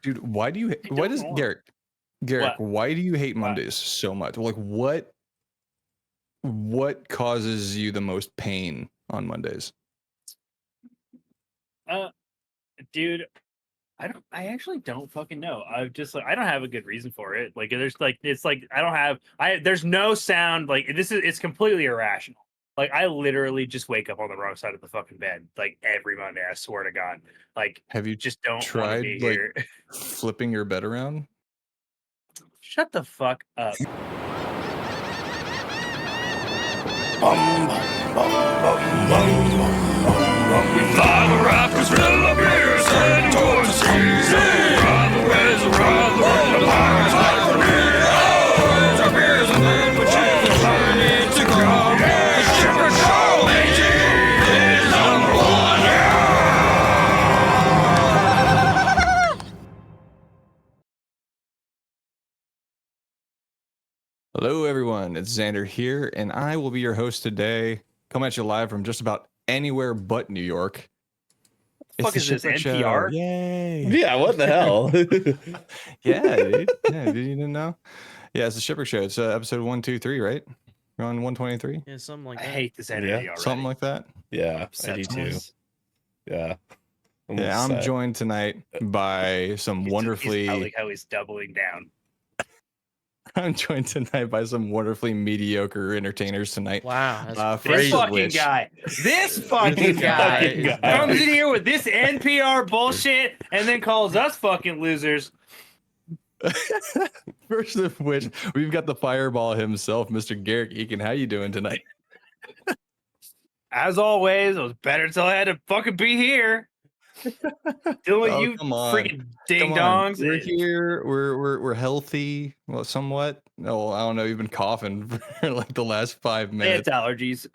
Dude, why do you? I Why don't does know. Garrick? What? Why do you hate Mondays so much? Like, what causes you the most pain on Mondays? Dude, I actually don't fucking know. I've just like I don't have a good reason for it. Like there's like it's like I don't have there's no sound like it's completely irrational. Like I literally just wake up on the wrong side of the fucking bed like every Monday. I swear to God. Like Have you just don't want to be tried like here. flipping your bed around? Shut the fuck up. We fly the rafters, fill the beers, heading towards the seas. Ride the waves, ride the wind, the pirates like for me. Raise our beers and then we choose the journey to go. The Shipwreck Show, AG is number one. Hello, everyone. It's Xander here, and I will be your host today. Coming at you live from just about anywhere but New York. The fuck is this, Shipwreck Show. NPR? Yay! Yeah, what the hell? Yeah, dude. Yeah, did you didn't know? Yeah, it's the Shipwreck Show. It's episode 123, right? We're on 123. Yeah, something like I that. hate this energy already. Something like that. Yeah, I Upset do too. us. Yeah. Yeah, I'm joined tonight by some He's wonderfully. I like how he's doubling down. I'm joined tonight by some wonderfully mediocre entertainers tonight. Wow, that's First This crazy. of fucking which- guy. This fucking guy comes in here with this NPR bullshit and then calls us fucking losers. First of which, we've got the fireball himself, Mr. Garrick Eakin. How you doing tonight? As always, it was better until I had to fucking be here. Dealing with you come on. freaking ding Come on. dongs. We're here. We're healthy. Well, somewhat. No, I don't know. You've been coughing for like the last 5 It's minutes. allergies.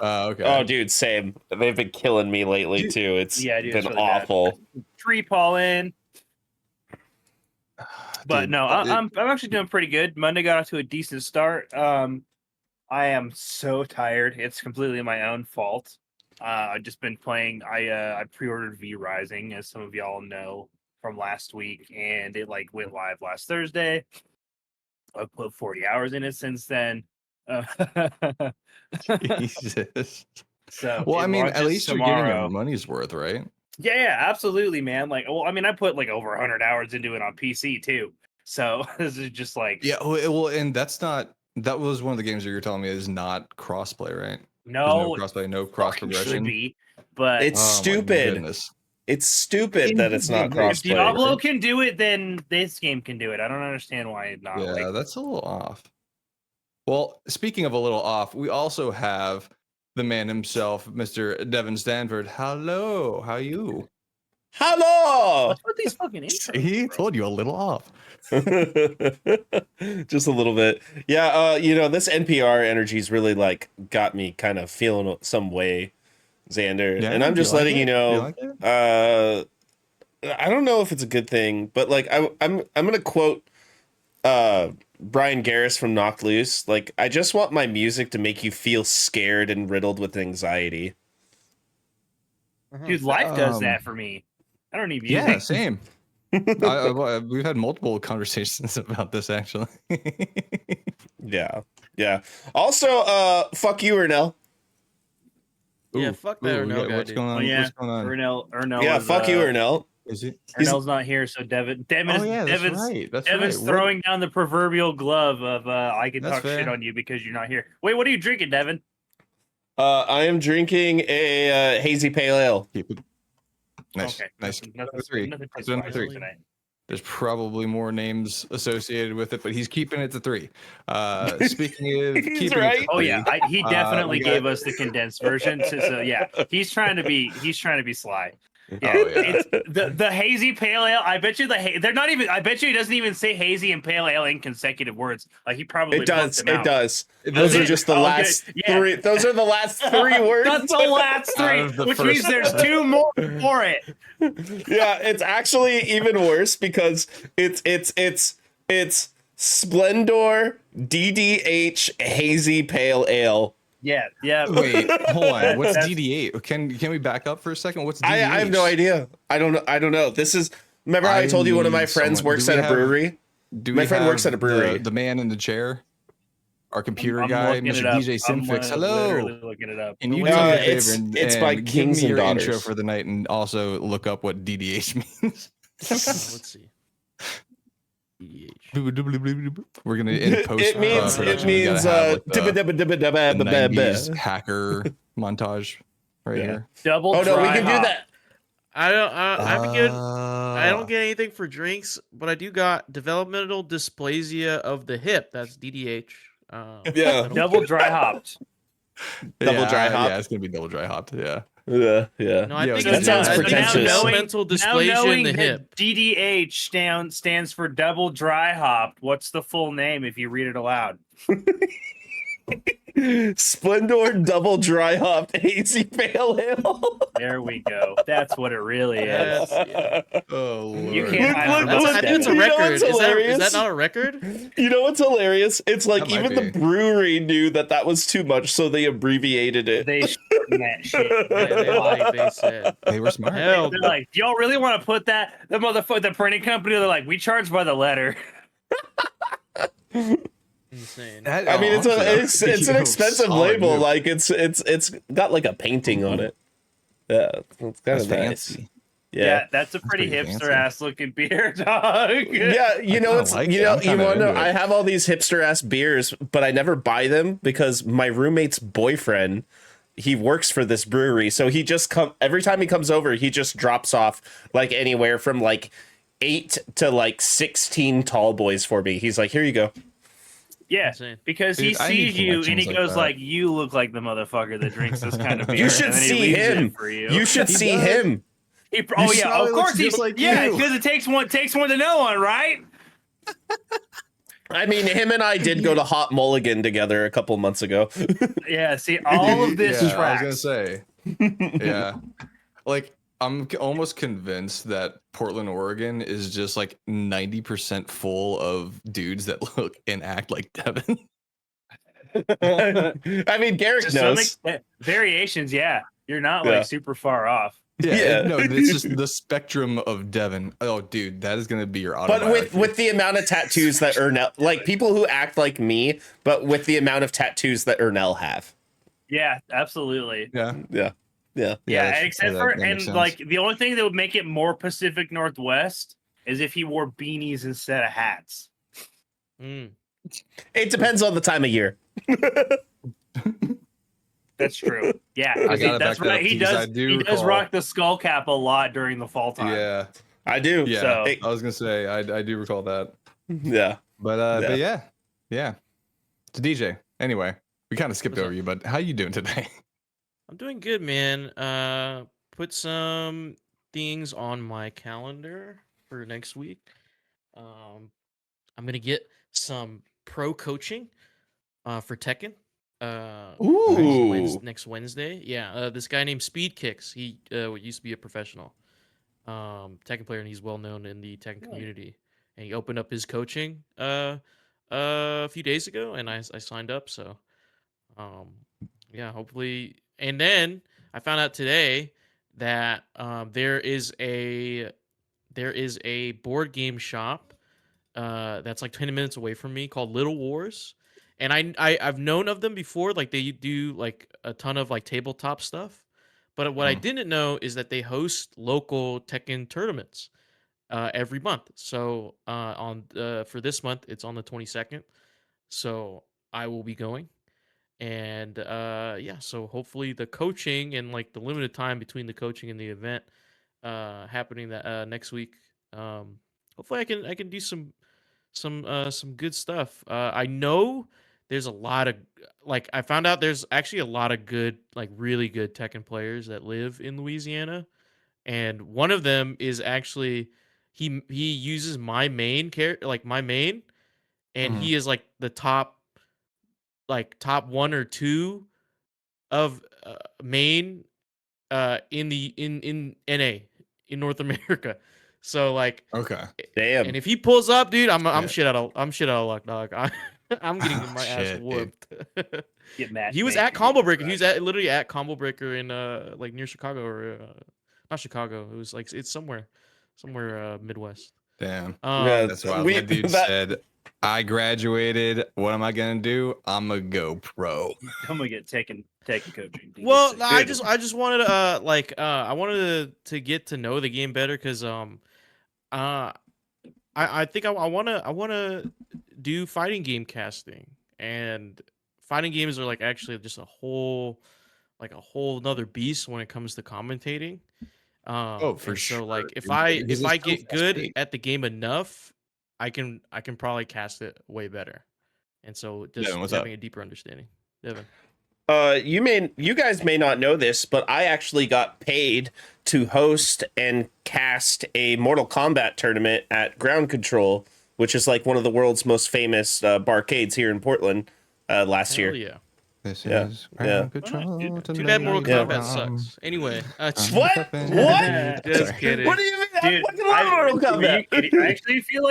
Okay. Oh, dude, same. They've been killing me lately too. It's Yeah, dude, been it's really bad. awful. Tree pollen. But Dude, no, I'm actually doing pretty good. Monday got off to a decent start. I am so tired. It's completely my own fault. I've just been playing. I pre-ordered V Rising, as some of y'all know from last week, and it like went live last Thursday. I've put 40 hours in it since then. Jesus. So Well, it I mean, at launches least you're getting tomorrow. your money's worth, right? Yeah, absolutely, man. Like, well, I mean, I put like over 100 hours into it on PC too. So this is just like, Yeah. Well, and that's not. That was one of the games that you're telling me is not crossplay, right? no, There's no crossplay, no cross fucking progression. should be, but It's Oh, my stupid. goodness. It's stupid that it's not If if crossplay. Diablo can do it, then this game can do it. I don't understand why it not. Yeah, Like, that's a little off. Well, speaking of a little off, we also have the man himself, Mr. Devin Stanford. Hello, how you? Hello. what's with these fucking intros? He bro? told you a little off. Just a little bit. Yeah, this NPR energy's really like got me kind of feeling some way, Xander. Yeah, and I'm do you just like letting it? you Do know. you like it? I don't know if it's a good thing, but like I'm gonna quote Brian Garris from Knocked Loose. Like, I just want my music to make you feel scared and riddled with anxiety. Dude, life does Um, that for me. I don't need Yeah, music. same. We've had multiple conversations about this actually. Yeah. Also, fuck you, Ernell. Yeah, fuck that Ernell guy, what's dude. going on? Oh yeah, What's going on? Ernell. Yeah, is, fuck you, Ernell. Is it? Ernell's not here, so Devin Oh yeah, that's Devin's right. That's Devin's right. throwing down the proverbial glove of I can That's talk shit fair. on you because you're not here. Wait, what are you drinking, Devin? I am drinking a hazy pale ale. Keep it. Nice, Okay, nice. Nothing Three. nothing It's number surprising three. tonight. There's probably more names associated with it, but he's keeping it to 3. Speaking of He's keeping right. it to Oh 3, yeah, he definitely we got- gave us the condensed version. So yeah, he's trying to be sly. Yeah, Oh, yeah. it's the hazy pale ale. I bet you they're not even. I bet you he doesn't even say hazy and pale ale in consecutive words. Like he probably It does. bumped them It out. does. It Those does. are just the Okay, last yeah. 3. Those are the last 3 words. That's the last Out 3, of the which first means there's 2 more for it. Yeah, it's actually even worse because it's Splendor DDH hazy pale ale. Yeah. Wait, hold on. What's That's- DD8? Can we back up for a second? What's DDH? I have no idea. I don't know. This is Remember how I told you one of my need friends someone- works do we at a have- brewery? Do My we friend works have at a brewery. The man in the chair, our computer I'm guy, looking it Mr. up. DJ I'm Simfix. Hello. literally looking it up. Can you What's do up, me a man? favor and, It's by give Kings me and your Daughters. intro for the night, and also look up what DDH means? Let's see. DH. We're gonna in post It means production. We gotta have like the 90s hacker montage right Yeah. here. Double Oh no, we dry can do hop. that. I don't get anything for drinks, but I do got developmental dysplasia of the hip. That's DDH. Yeah. I don't- Double dry hopped. Double dry hop. Yeah, it's gonna be double dry hopped. Yeah. Yeah. No, I Yeah, think that it's sounds I think it's pretentious. developmental dysplasia in the hip. DDH stands for double dry hopped. What's the full name if you read it aloud? Splendor double dry hopped hazy pale ale. There we go. That's what it really is. That's, yeah. Oh Lord. You can't hide from I think it's a You know record. what's Is hilarious? that not a record? You know what's hilarious? It's like That might even the be. brewery knew that was too much, so they abbreviated it. They shorten that shit. They said. They were smart. Hell, They're like, do y'all really want to put that? The motherfucker, the printing company, they're like, we charge by the letter. insane. That- I mean, it's honestly, an yo, expensive solid label. move. Like it's got like a painting on it. Yeah, it's kind That's of nice. fancy. Yeah. That's a pretty pretty hipster fancy. ass looking beer, dog. Yeah, you know kinda it's like you it. know I'm you kinda want to know into it. I have all these hipster ass beers, but I never buy them because my roommate's boyfriend, he works for this brewery, so he just every time he comes over, he just drops off like anywhere from like 8 to like 16 tall boys for me. He's like, here you go. Yeah, Insane. because he Dude, I need sees you and he connections like goes that. like, "You look like the motherfucker that drinks this kind of beer." You should and then he see leaves it him. for you. You should He see does. him. Oh You yeah, saw of he course looks he. just like Yeah, you. because it takes one to know one, right? I mean, him and I did go to Hot Mulligan together a couple months ago. Yeah. See, all of this yeah, tracks. I was gonna say. Yeah, like I'm almost convinced that Portland, Oregon, is just like 90% full of dudes that look and act like Devin. I mean, Garrick To some knows. extent, variations. Yeah, you're not Yeah. like super far off. Yeah. No, it's just the spectrum of Devin. Oh, dude, that is gonna be your But autobiography. with the amount of tattoos that Ernell, like people who act like me, but with the amount of tattoos that Ernell have. Yeah, absolutely. yeah, Yeah. Yeah, that's- except that- for that makes and sense. like the only thing that would make it more Pacific Northwest is if he wore beanies instead of hats. Mm. It depends on the time of year. That's true. Yeah, I gotta that's back that right. up, He because I does. do He does recall- rock the skull cap a lot during the fall time. yeah, I do. yeah. So- Hey, I was gonna say I do recall that, yeah. but yeah. To DJ. Anyway, we kind of skipped What's over you, but how you doing today? I'm doing good, man. Put some things on my calendar for next week. I'm gonna get some pro coaching for Tekken. Ooh. Next Wednesday. Yeah, this guy named Speed Kicks. He used to be a professional Tekken player, and he's well known in the Tekken community. And he opened up his coaching a few days ago, and I signed up. So, yeah, hopefully. And then I found out today that there is a board game shop that's like 20 minutes away from me called Little Wars. And I've known of them before, like they do like a ton of like tabletop stuff. But what I didn't know is that they host local Tekken tournaments every month. So for this month, it's on the 22nd. So I will be going. And yeah, so hopefully the coaching and like the limited time between the coaching and the event happening that next week. Hopefully I can do some good stuff. I know there's a lot of like I found out there's actually a lot of good like really good Tekken players that live in Louisiana, and one of them is actually he uses my main and he is like the top 1 or 2 of main in NA in North America. So like Okay. Damn. and if he pulls up, dude, I'm Yeah. shit out of luck, dog. I'm getting my ass Shit, dude. whooped. Get mad. He was at Combo Breaker. He was literally at Combo Breaker in like near Chicago or not Chicago. It was like it's somewhere. somewhere Midwest. Damn. Yeah, That's why we- my dude that- said, I graduated. What am I gonna do? I'm gonna go pro. I'm gonna get taken coaching. Well, DVC. no, I just wanted to I wanted to get to know the game better because I think I wanna do fighting game casting, and fighting games are like actually just a whole nother beast when it comes to commentating. Oh, for And so like sure, dude, because if it's I so get good fast-paced. at the game enough, I can probably cast it way better. And so just Devin, what's having up? a deeper understanding. Devin. you guys may not know this, but I actually got paid to host and cast a Mortal Kombat tournament at Ground Control, which is like one of the world's most famous barcades here in Portland last Hell year. yeah. This Yeah, is yeah. Ground Control. Too bad Mortal Yeah. Kombat sucks. Anyway, What? What? Just kidding. What do you mean? I Dude, fucking love Mortal are you Kombat. kidding? I actually feel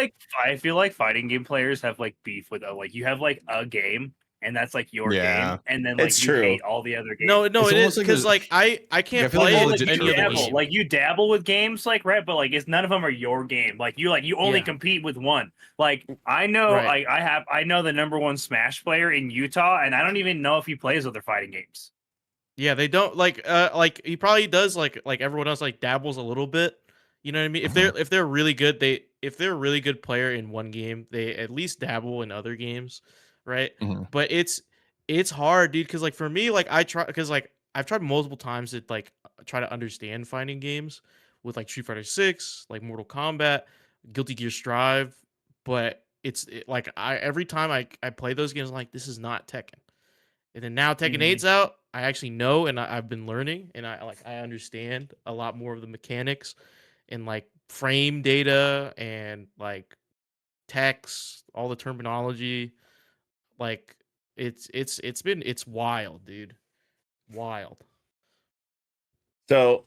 like fighting game players have like beef with like you have like a game and that's like your Yeah. game, and then like It's you true. hate all the other games. No, It's it is almost like because there's- like I can't feel like play there's Well, legit like two you other dabble, games. like you dabble with games, like right, but like it's none of them are your game. Like you only Yeah. compete with one. Like I know, Right. I know the number one Smash player in Utah, and I don't even know if he plays other fighting games. Yeah, they don't like he probably does like everyone else like dabbles a little bit. You know what I mean? If they're really good, if they're a really good player in one game, they at least dabble in other games, right? Mhm. But it's hard, dude, cuz like for me like I try cuz like I've tried multiple times to like try to understand fighting games with like Street Fighter 6, like Mortal Kombat, Guilty Gear Strive, but like I every time I play those games I'm like this is not Tekken. And then now Tekken Mhm. 8's out, I actually know and I've been learning and I understand a lot more of the mechanics and like frame data and like text, all the terminology. Like it's wild, dude. Wild. So,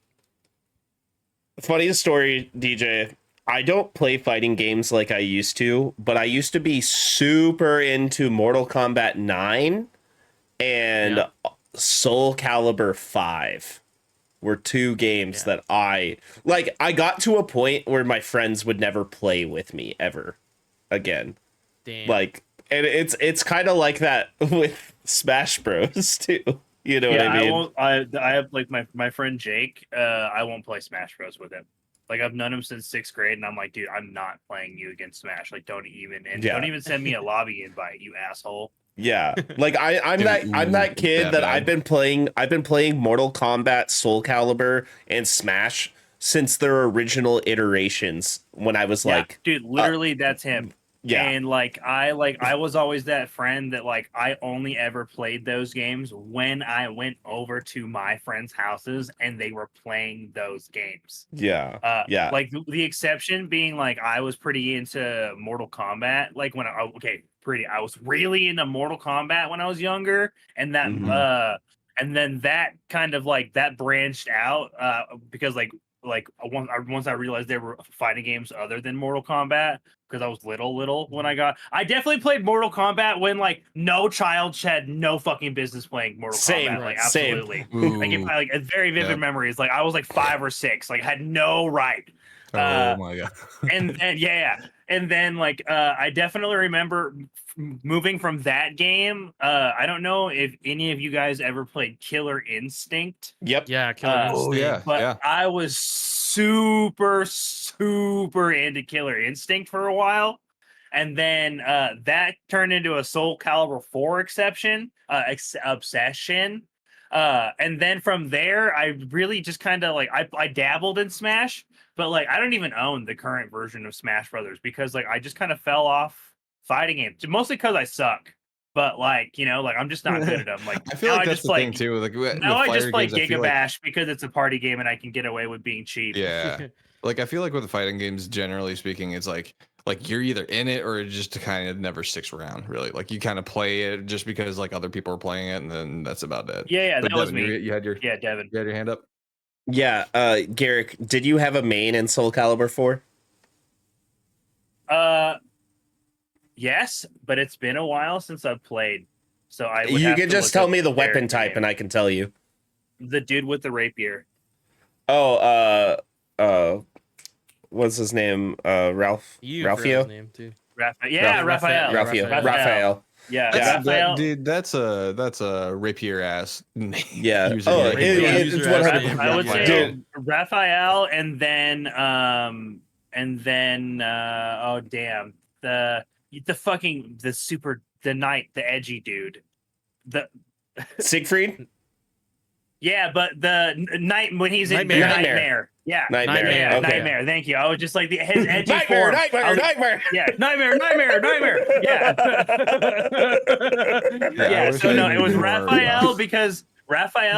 funny story, DJ. I don't play fighting games like I used to, but I used to be super into Mortal Kombat 9 and Yeah. Soul Calibur 5 were two games Yeah. that I got to a point where my friends would never play with me ever again. Damn. Like, and it's kind of like that with Smash Bros too. You know what Yeah, I mean? won't. I have like my friend Jake. I won't play Smash Bros with him. Like I've known him since 6th grade, and I'm like, dude, I'm not playing you against Smash. Like, don't even send me a lobby invite, you asshole. Yeah, like I'm Dude, I'm that kid that that bad. I've been playing Mortal Kombat, Soul Calibur, and Smash since their original iterations when I was Yeah, like, dude, literally, that's him. yeah, And I was always that friend that like I only ever played those games when I went over to my friends' houses and they were playing those games. yeah. Like the exception being like I was pretty into Mortal Kombat. Like when I was really into Mortal Kombat when I was younger, and that Mhm. and then that kind of like that branched out because once I realized there were fighting games other than Mortal Kombat because I was little when I definitely played Mortal Kombat when like no child had no fucking business playing Mortal Same, Kombat. Like same. absolutely. Ooh. Like a very vivid Yep. memories. Like I was like 5 or 6, like had no right. Oh my god. And then and then like I definitely remember moving from that game. I don't know if any of you guys ever played Killer Instinct, Yep. Yeah, Killer Oh Instinct. yeah. but Yeah. I was super into Killer Instinct for a while. And then that turned into a Soul Calibur 4 obsession. And then from there, I really just kind of like I dabbled in Smash, but like I don't even own the current version of Smash Brothers because like I just kind of fell off fighting games, mostly because I suck. But like like I'm just not good at them. Like I feel now like I that's just the play thing too. Like with now I just fighter play games, I Giga feel like Bash because it's a party game and I can get away with being cheap. yeah. Like I feel like with the fighting games, generally speaking, it's like you're either in it or it just kind of never sticks around. Really, like you kind of play it just because like other people are playing it, and then that's about it. Yeah, But that was Devin, me. you had your Devin. hand up. Yeah, Garrick, did you have a main in Soul Calibur 4? Yes, but it's been a while since I've played. So I would You have can to just look tell up me the weapon character type name. and I can tell you. The dude with the rapier. Oh, what's his name? Ralph. You forgot his Ralphio. name too. Yeah, Raphael. Raphael. Yeah, Yeah. Raphael. Dude, that's a rapier ass name. Yeah. Username. Oh, Yeah, it's user 100. name. I would say Dude. Raphael, and then oh damn, the knight, the edgy dude, the Siegfried. yeah, but the knight when he's in Nightmare. Nightmare. Yeah, Nightmare. yeah, Okay. Nightmare. Thank you. I was just like his edgy Nightmare. form. Nightmare. Nightmare. Yeah, Nightmare. Yeah. I Yeah. wish So I no, knew it was more Raphael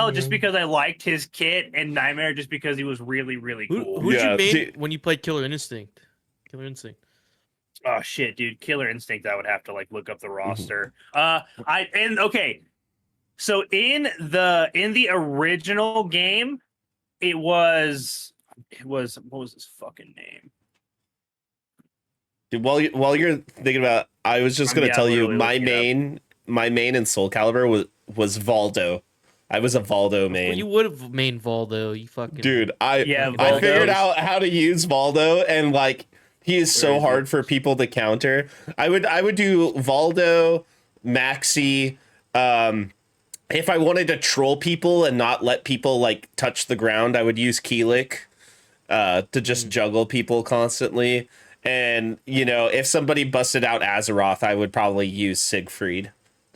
about- just because I liked his kit, and Nightmare just because he was really, really cool. Who'd Yeah, you main dude. when you played Killer Instinct? Killer Instinct. Oh shit, dude! Killer Instinct. I would have to like look up the Mm-hmm. roster. Okay. So in the original game, it was what was his fucking name? Dude, while you're thinking about, I was just gonna Yeah, tell you literally my looking main in Soul Calibur was Valdo. I was a Valdo Well, main. you would have main Valdo. You fucking Dude, I Valdo. figured out how to use Valdo, and like he is so is hard it? for people to counter. I would do Valdo, Maxi. If I wanted to troll people and not let people like touch the ground, I would use Keelik to just juggle people constantly. And you know, if somebody busted out Azeroth, I would probably use Siegfried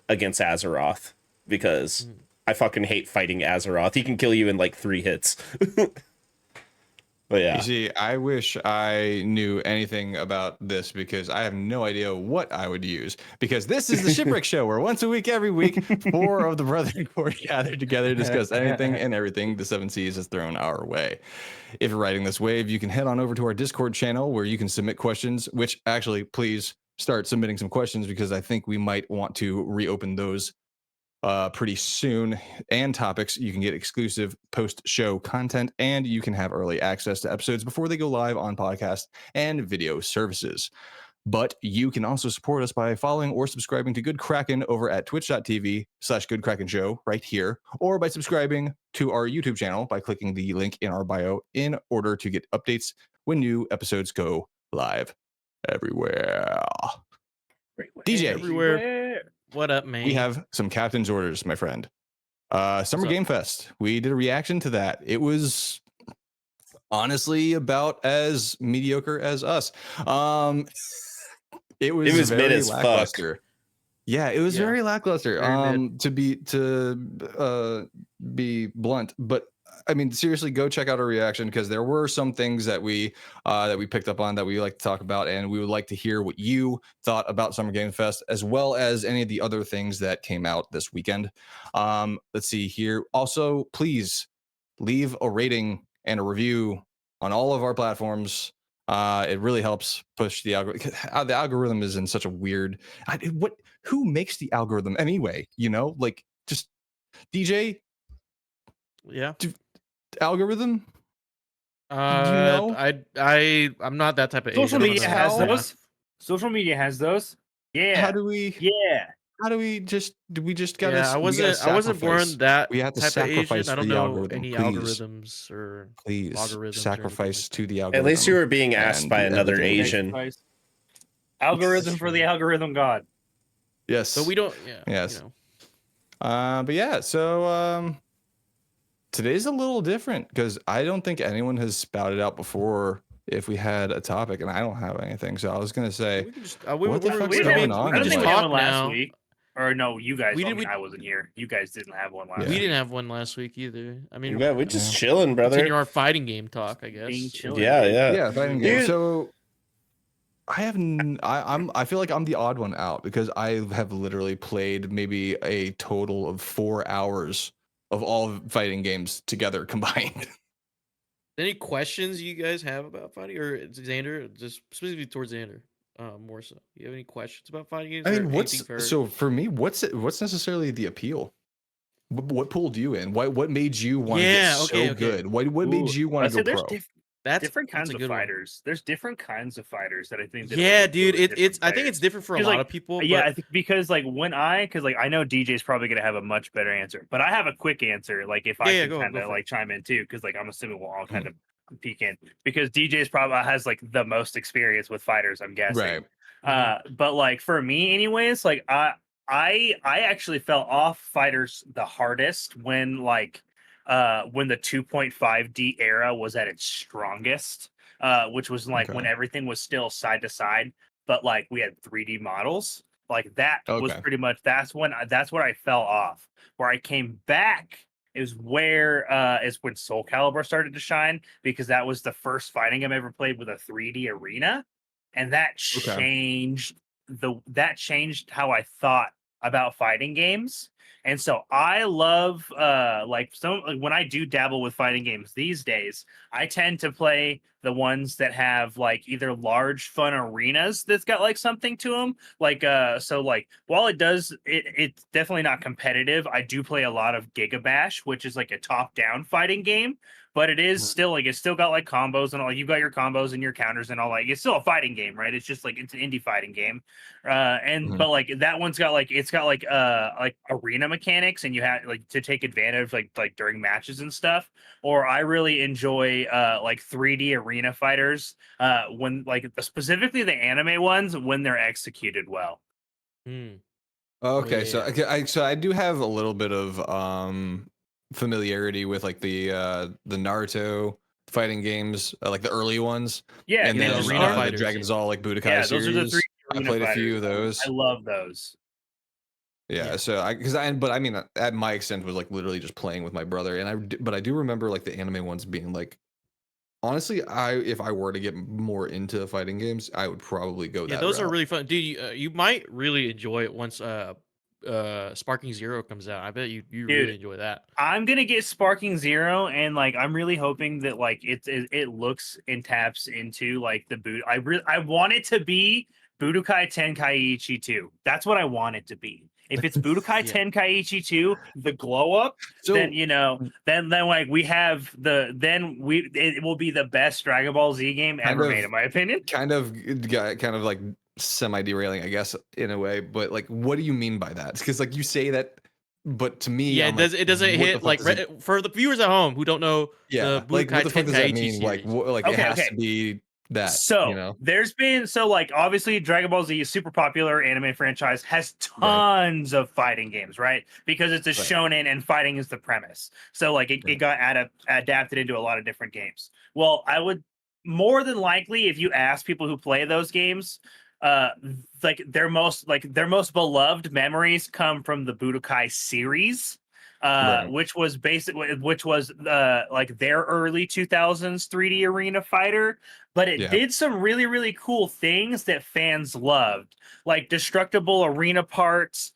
against Azeroth because I fucking hate fighting Azeroth. He can kill you in like 3 hits. But yeah. You see, I wish I knew anything about this because I have no idea what I would use. Because this is the Shipwreck Show, where once a week, every week, 4 of the Brethren Core gather together to discuss anything and everything the Seven Seas has thrown our way. If you're riding this wave, you can head on over to our Discord channel where you can submit questions, which actually, please start submitting some questions because I think we might want to reopen those pretty soon, and topics. You can get exclusive post-show content, and you can have early access to episodes before they go live on podcast and video services. But you can also support us by following or subscribing to Good Kraken over at twitch.tv/GoodKrakenShow right here, or by subscribing to our YouTube channel by clicking the link in our bio in order to get updates when new episodes go live everywhere. DJ, everywhere. What up, man? we have some captain's orders, my friend. Summer Game Fest. We did a reaction to that. It was honestly about as mediocre as us. It was mid very as fuck. lackluster. Yeah, it was Yeah. very lackluster. Very mid. To be blunt, but I mean, seriously, go check out our reaction because there were some things that we picked up on that we like to talk about, and we would like to hear what you thought about Summer Game Fest, as well as any of the other things that came out this weekend. Let's see here. Also, please leave a rating and a review on all of our platforms. It really helps push the algorithm. The algorithm is in such a weird. Who makes the algorithm anyway? You know, like just DJ Yeah. algorithm. I'm not that type of Social Asian. media I don't has know. those. Social media has those. Yeah. How do we? Yeah. How do we just? Do we just gotta? Yeah, I we gotta wasn't born sacrifice. that We have to type of sacrifice Asian. I for don't the know algorithm, any please. algorithms or Please logarithms or anything sacrifice like to the At algorithm. least you were being asked and by another everything. Asian. Algorithm for the algorithm god. Yes. But we don't. Yeah. Yes. You know. But yeah. So today's a little different because I don't think anyone has spouted out before if we had a topic, and I don't have anything. So I was gonna say, We can just. what the fuck's We going didn't- on? I don't just think we Like, had talk one last now. week. Or no, you guys. We I did- mean, we- I wasn't here. You guys didn't have one last Yeah. We week. didn't have one last week either. I mean, Yeah, we're just Yeah. chilling, brother. continue our fighting game talk, I guess. Being chill. Yeah, yeah. yeah, fighting game. Dude. So I feel like I'm the odd one out because I have literally played maybe a total of 4 hours of all fighting games together combined. Any questions you guys have about fighting, or Xander, just specifically towards Xander, more so? You have any questions about fighting games? I or mean, anything for- so for me, what's necessarily the appeal? What pulled you in? What made you want to Yeah, get okay, so okay. good? What made you want I'd to say go there's pro? that's different that's kinds a of good one. fighters. There's different kinds of fighters that I think. That Yeah, really dude, appeal to it's. different I think it's players. different for a 'Cause, lot like, of people. Yeah, but I think because like because like I know DJ's probably gonna have a much better answer, but I have a quick answer. Like if I Yeah, can go kind for of it. like chime in too, because like I'm assuming we'll all kind of peek in because DJ's probably has like the most experience with fighters, I'm guessing. Right. But like for me, anyways, like I actually fell off fighters the hardest when when the 2.5D era was at its strongest, which was like when Okay. everything was still side to side, but like we had 3D models. Like that was Okay. pretty much that's when I fell off. Where I came back is when Soul Calibur started to shine because that was the first fighting game I ever played with a 3D arena, and Okay. that changed how I thought about fighting games. And so I love like when I do dabble with fighting games these days, I tend to play the ones that have like either large fun arenas that's got like something to them. Like so like while it's definitely not competitive, I do play a lot of Gigabash, which is like a top-down fighting game, but it is Mhm. still like it's still got like combos and all. You've got your combos and your counters and all. Like it's still a fighting game, right? It's just like it's an indie fighting game, and Mhm. but like that one's got like arena mechanics, and you have like to take advantage of like during matches and stuff. Or I really enjoy like 3D arena fighters when like specifically the anime ones when they're executed well. Mm. Oh Okay, so yeah. I do have a little bit of familiarity with like the Naruto fighting games, like the early ones, Yeah, and Yeah, the then arena the fighters. Dragon's All like Budokai yeah, those are the three series. I arena played a fighters. few of I those. love those. Yeah, Yeah. so but I mean, at my extent was like literally just playing with my brother, and but I do remember like the anime ones being like honestly, if I were to get more into fighting games, I would probably go Yeah, that those are route. really fun. Dude, you might really enjoy it once Sparking Zero comes out. I bet you Dude, really enjoy that. I'm gonna get Sparking Zero, and like I'm really hoping that like it looks and taps into like the boot. I want it to be Budokai Tenkaichi 2. That's what I want it to be. If it's Budokai Yeah. Tenkaichi 2, the glow up, then So you know, then like we have it will be the best Dragon Ball Z game kind ever made, of in my opinion. kind of like semi derailing, I guess, in a way. But like, what do you mean by that? Because like you say that, but to me, Yeah, I'm like, it doesn't what the hit fuck like does it? for the viewers at home who don't know the Yeah, like what Budokai the fuck does that Tenkaichi mean? Like, series. like it Okay, has okay. to be that, you So know? like obviously Dragon Ball Z is super popular anime franchise, has Right, tons of fighting games, right? Because it's a right, shonen and fighting is the premise. So like it right. got adapted into a lot of different games. Well, I would more than likely if you ask people who play those games, uh like their most beloved memories come from the Budokai series. Right. Which was like their early 2000s 3D arena fighter, but it Yeah. did some really, really cool things that fans loved, like destructible arena parts.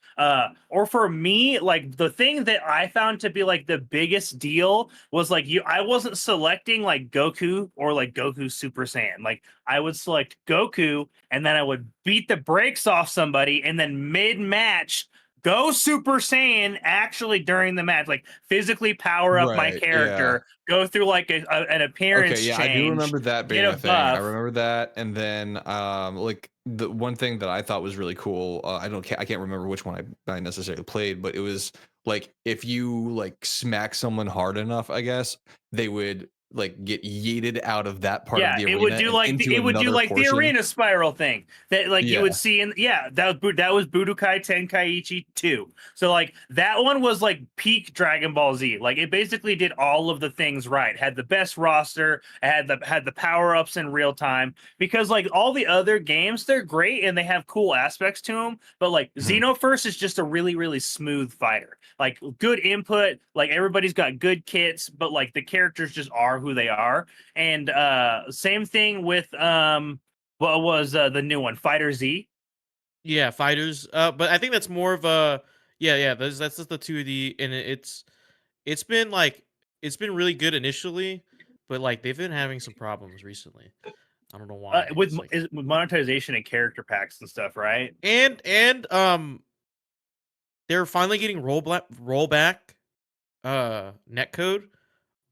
Or for me, like the thing that I found to be like the biggest deal was like I wasn't selecting like Goku or like Goku Super Saiyan. Like I would select Goku and then I would beat the brakes off somebody and then mid-match go Super Saiyan actually during the match, like physically power up my Right. Yeah. character, go through like an Okay, appearance yeah, I do change, remember that get being a a thing. I buff. remember that, and then like the one thing that I thought was really cool. I can't remember which one I necessarily played, but it was like if you like smack someone hard enough, I guess they would like get yeeted out of that part of Yeah, the arena and into it would do another like the portion. arena spiral thing that like you would Yeah. see in that was Budokai Tenkaichi 2. So like that one was like peak Dragon Ball Z. Like it basically did all of the things right. Had the best roster, had the power-ups in real time because like all the other games they're great and they have cool aspects to them, but like Mhm. Xenoverse is just a really really smooth fighter. Like good input, like everybody's got good kits, but like the characters just are who they are. And same thing with what was the new one, Fighter Z. Yeah, fighters. But I think that's more of a yeah. That's just the 2D, and it's been like it's been really good initially, but like they've been having some problems recently. I don't know why. It's like With monetization and character packs and stuff, right? and they're finally getting rollback netcode,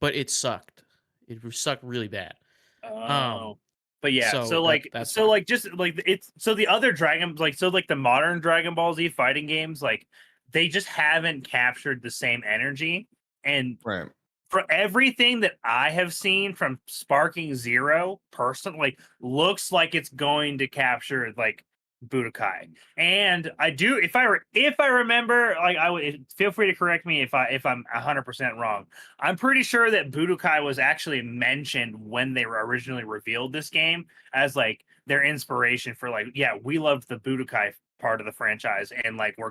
but it sucked. It sucked really bad. Um, Oh. But yeah, so that's fine. just like it's so the other Dragon like so like the modern Dragon Ball Z fighting games like they just haven't captured the same energy. And Right. for everything that I have seen from Sparking Zero, personally, looks like it's going to capture like Budokai. And I do, if I remember, like I would feel free to correct me if I'm 100% wrong. I'm pretty sure that Budokai was actually mentioned when they were originally revealed this game as like their inspiration for like, yeah, we loved the Budokai part of the franchise, and like we're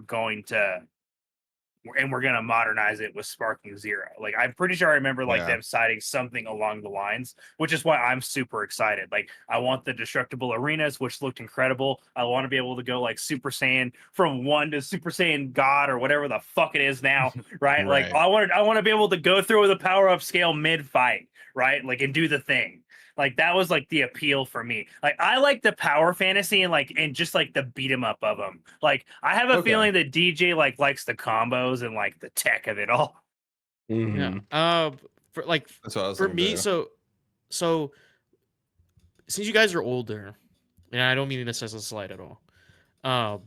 gonna modernize it with Sparking Zero. Like I'm pretty sure I remember like Yeah. them citing something along the lines, which is why I'm super excited. Like I want the destructible arenas, which looked incredible. I want to be able to go like Super Saiyan from 1 to Super Saiyan God or whatever the fuck it is now, right? Like Right. I want to be able to go through the power up scale mid fight, right? Like and do the thing. Like that was like the appeal for me. Like I like the power fantasy and just like the beat 'em up of them. Like I have a Okay. feeling that DJ like likes the combos and like the tech of it all. Mhm. Yeah. For like That's what I was for thinking me, too. so since you guys are older, and I don't mean this as a slight at all, um,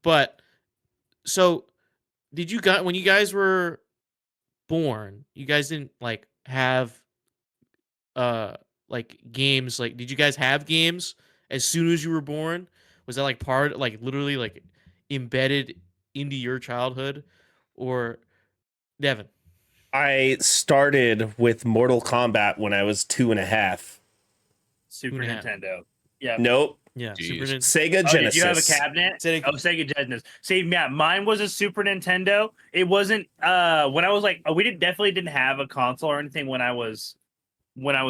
but so did you guys when you guys were born, you guys didn't like have uh like games like did you guys have games as soon as you were born? Was that like part like literally like embedded into your childhood or Devin? I started with Mortal Kombat when I was 2.5. Super 2.5. Nintendo. Yeah. Nope, Yeah, Super Jeez. Nintendo. Sega Oh, did you have a Genesis. cabinet? Sega- Oh, Sega Genesis. See, yeah, mine was a Super Nintendo. It wasn't when I was like we definitely didn't have a console or anything when I was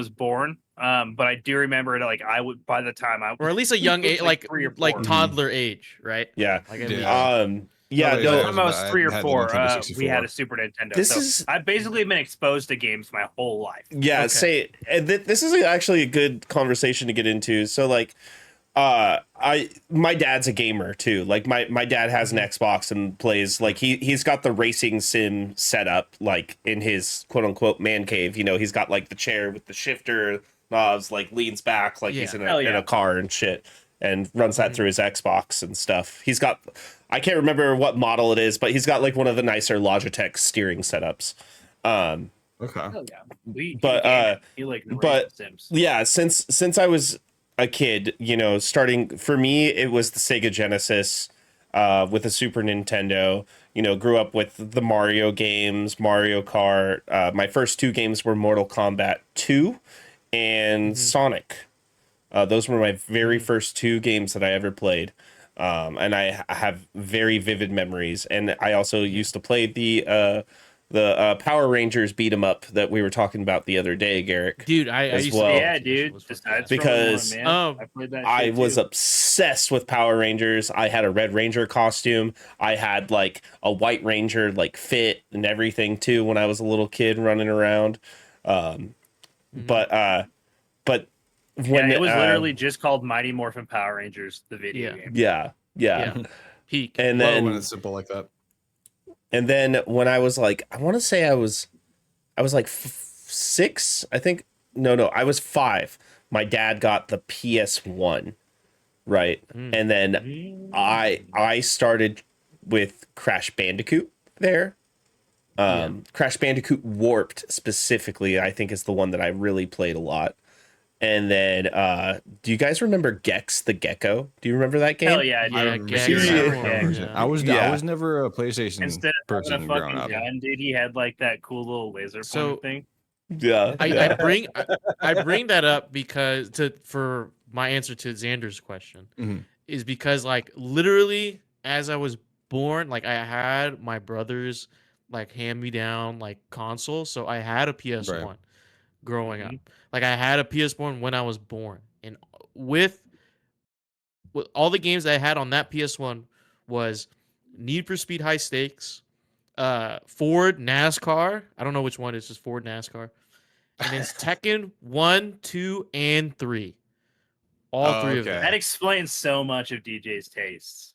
born. But I do remember that like I would by the time I Or at least a young was age, like 3 or 4. toddler age, right? Yeah. Like at Yeah. least. Yeah. Nobody By the No. knows, time I was but I 3 or had the 4, Nintendo we had 64. a Super Nintendo. This So is I've basically been exposed to games my whole life. Yeah, Okay. say and this is actually a good conversation to get into. So like my dad's a gamer too. Like my dad has an Xbox and plays like he's got the racing sim set up like in his quote unquote man cave. You know, he's got like the chair with the shifter knobs, like leans back like he's Yeah. Hell in yeah. a car and shit, and runs that Mhm. through his Xbox and stuff. He's got I can't remember what model it is, but he's got like one of the nicer Logitech steering setups. Okay. Hell yeah. We But, you like the but racing sims. yeah, since I was a kid, you know, starting for me, it was the Sega Genesis with the Super Nintendo. You know, grew up with the Mario games, Mario Kart. My first two games were Mortal Kombat 2 and Sonic. Those were my very first two games that I ever played. And I have very vivid memories. And I also used to play the Power Rangers beat 'em up that we were talking about the other day, Garrick. Dude, I As used well. to play Yeah, that too. That shit dude. was fucking Besides awesome. Because man. Um, I played that I shit was too. obsessed with Power Rangers. I had a Red Ranger costume. I had like a White Ranger like fit and everything too when I was a little kid running around. But when Yeah, it was literally just called Mighty Morphin Power Rangers, the video Yeah. game. yeah. yeah, peak. And Love when then it's simple like that. when I was like I want to say I was like 6, I think. No, I was 5. My dad got the PS1, right? And then I started with Crash Bandicoot there. Crash Bandicoot Warped specifically, I think is the one that I really played a lot. And then do you guys remember Gex the Gecko? Do you remember that game? Hell yeah, I dude. Yeah, remember Gex, seeing I that remember Power version. that. I Yeah. was never a PlayStation Instead of having person a growing fucking up. gun, dude, he had like that cool little laser So- pointer thing. Yeah. I bring that up because for my answer to Xander's question Mhm. is because like literally as I was born, like I had my brother's like hand me down like console, so I had a PS1 growing up. Like I had a PS1 when I was born, and with all the games that I had on that PS1 was Need for Speed High Stakes, Ford NASCAR. I don't know which one. It's just Ford NASCAR. And it's Tekken 1, 2, and 3. All Oh, three of okay. them. That explains so much of DJ's tastes.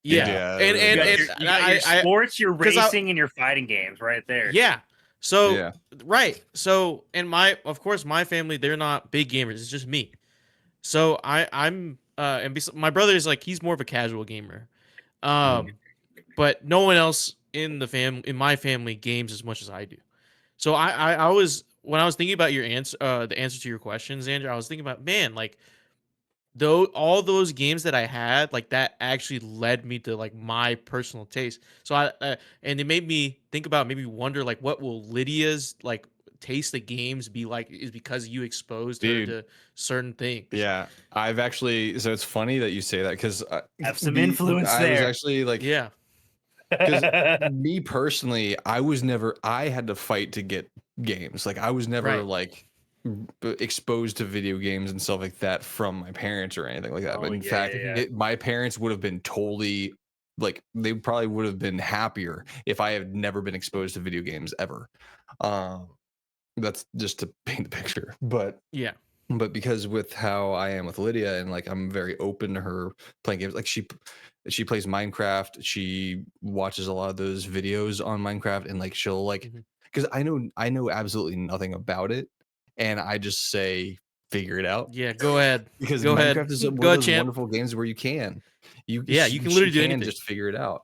Yeah. Yeah, and it and, really You and does. got your I sports, your 'cause I- racing, and your fighting games right there. yeah. So Yeah. right. So and of course my family, they're not big gamers. It's just me. So I'm my brother is like he's more of a casual gamer. But no one else in my family games as much as I do. So I was when I was thinking about your answer, the answer to your questions, Andrew, I was thinking about, man, like though all those games that I had, like that actually led me to like my personal taste. So and it made me think about, maybe wonder like what will Lydia's like taste of games be like, is because you exposed her Dude. to certain things. Yeah, I've actually. So it's funny that you say that because Have some influence I was there. actually like, Yeah. because me personally, I had to fight to get games. Like I was never Right. like exposed to video games and stuff like that from my parents or anything like that. Oh, But in yeah, fact, yeah, yeah. my parents would have been totally like, they probably would have been happier if I had never been exposed to video games ever. Um, that's just to paint the picture, Yeah. but because with how I am with Lydia, and like I'm very open to her playing games, like she plays Minecraft, she watches a lot of those videos on Minecraft, and like she'll like, Mhm. because I know absolutely nothing about it, and I just say figure it out, Yeah. Go ahead. because Go ahead. Minecraft is one Go of ahead, those champ. wonderful games where Yeah, you can she literally do can anything. just figure it out.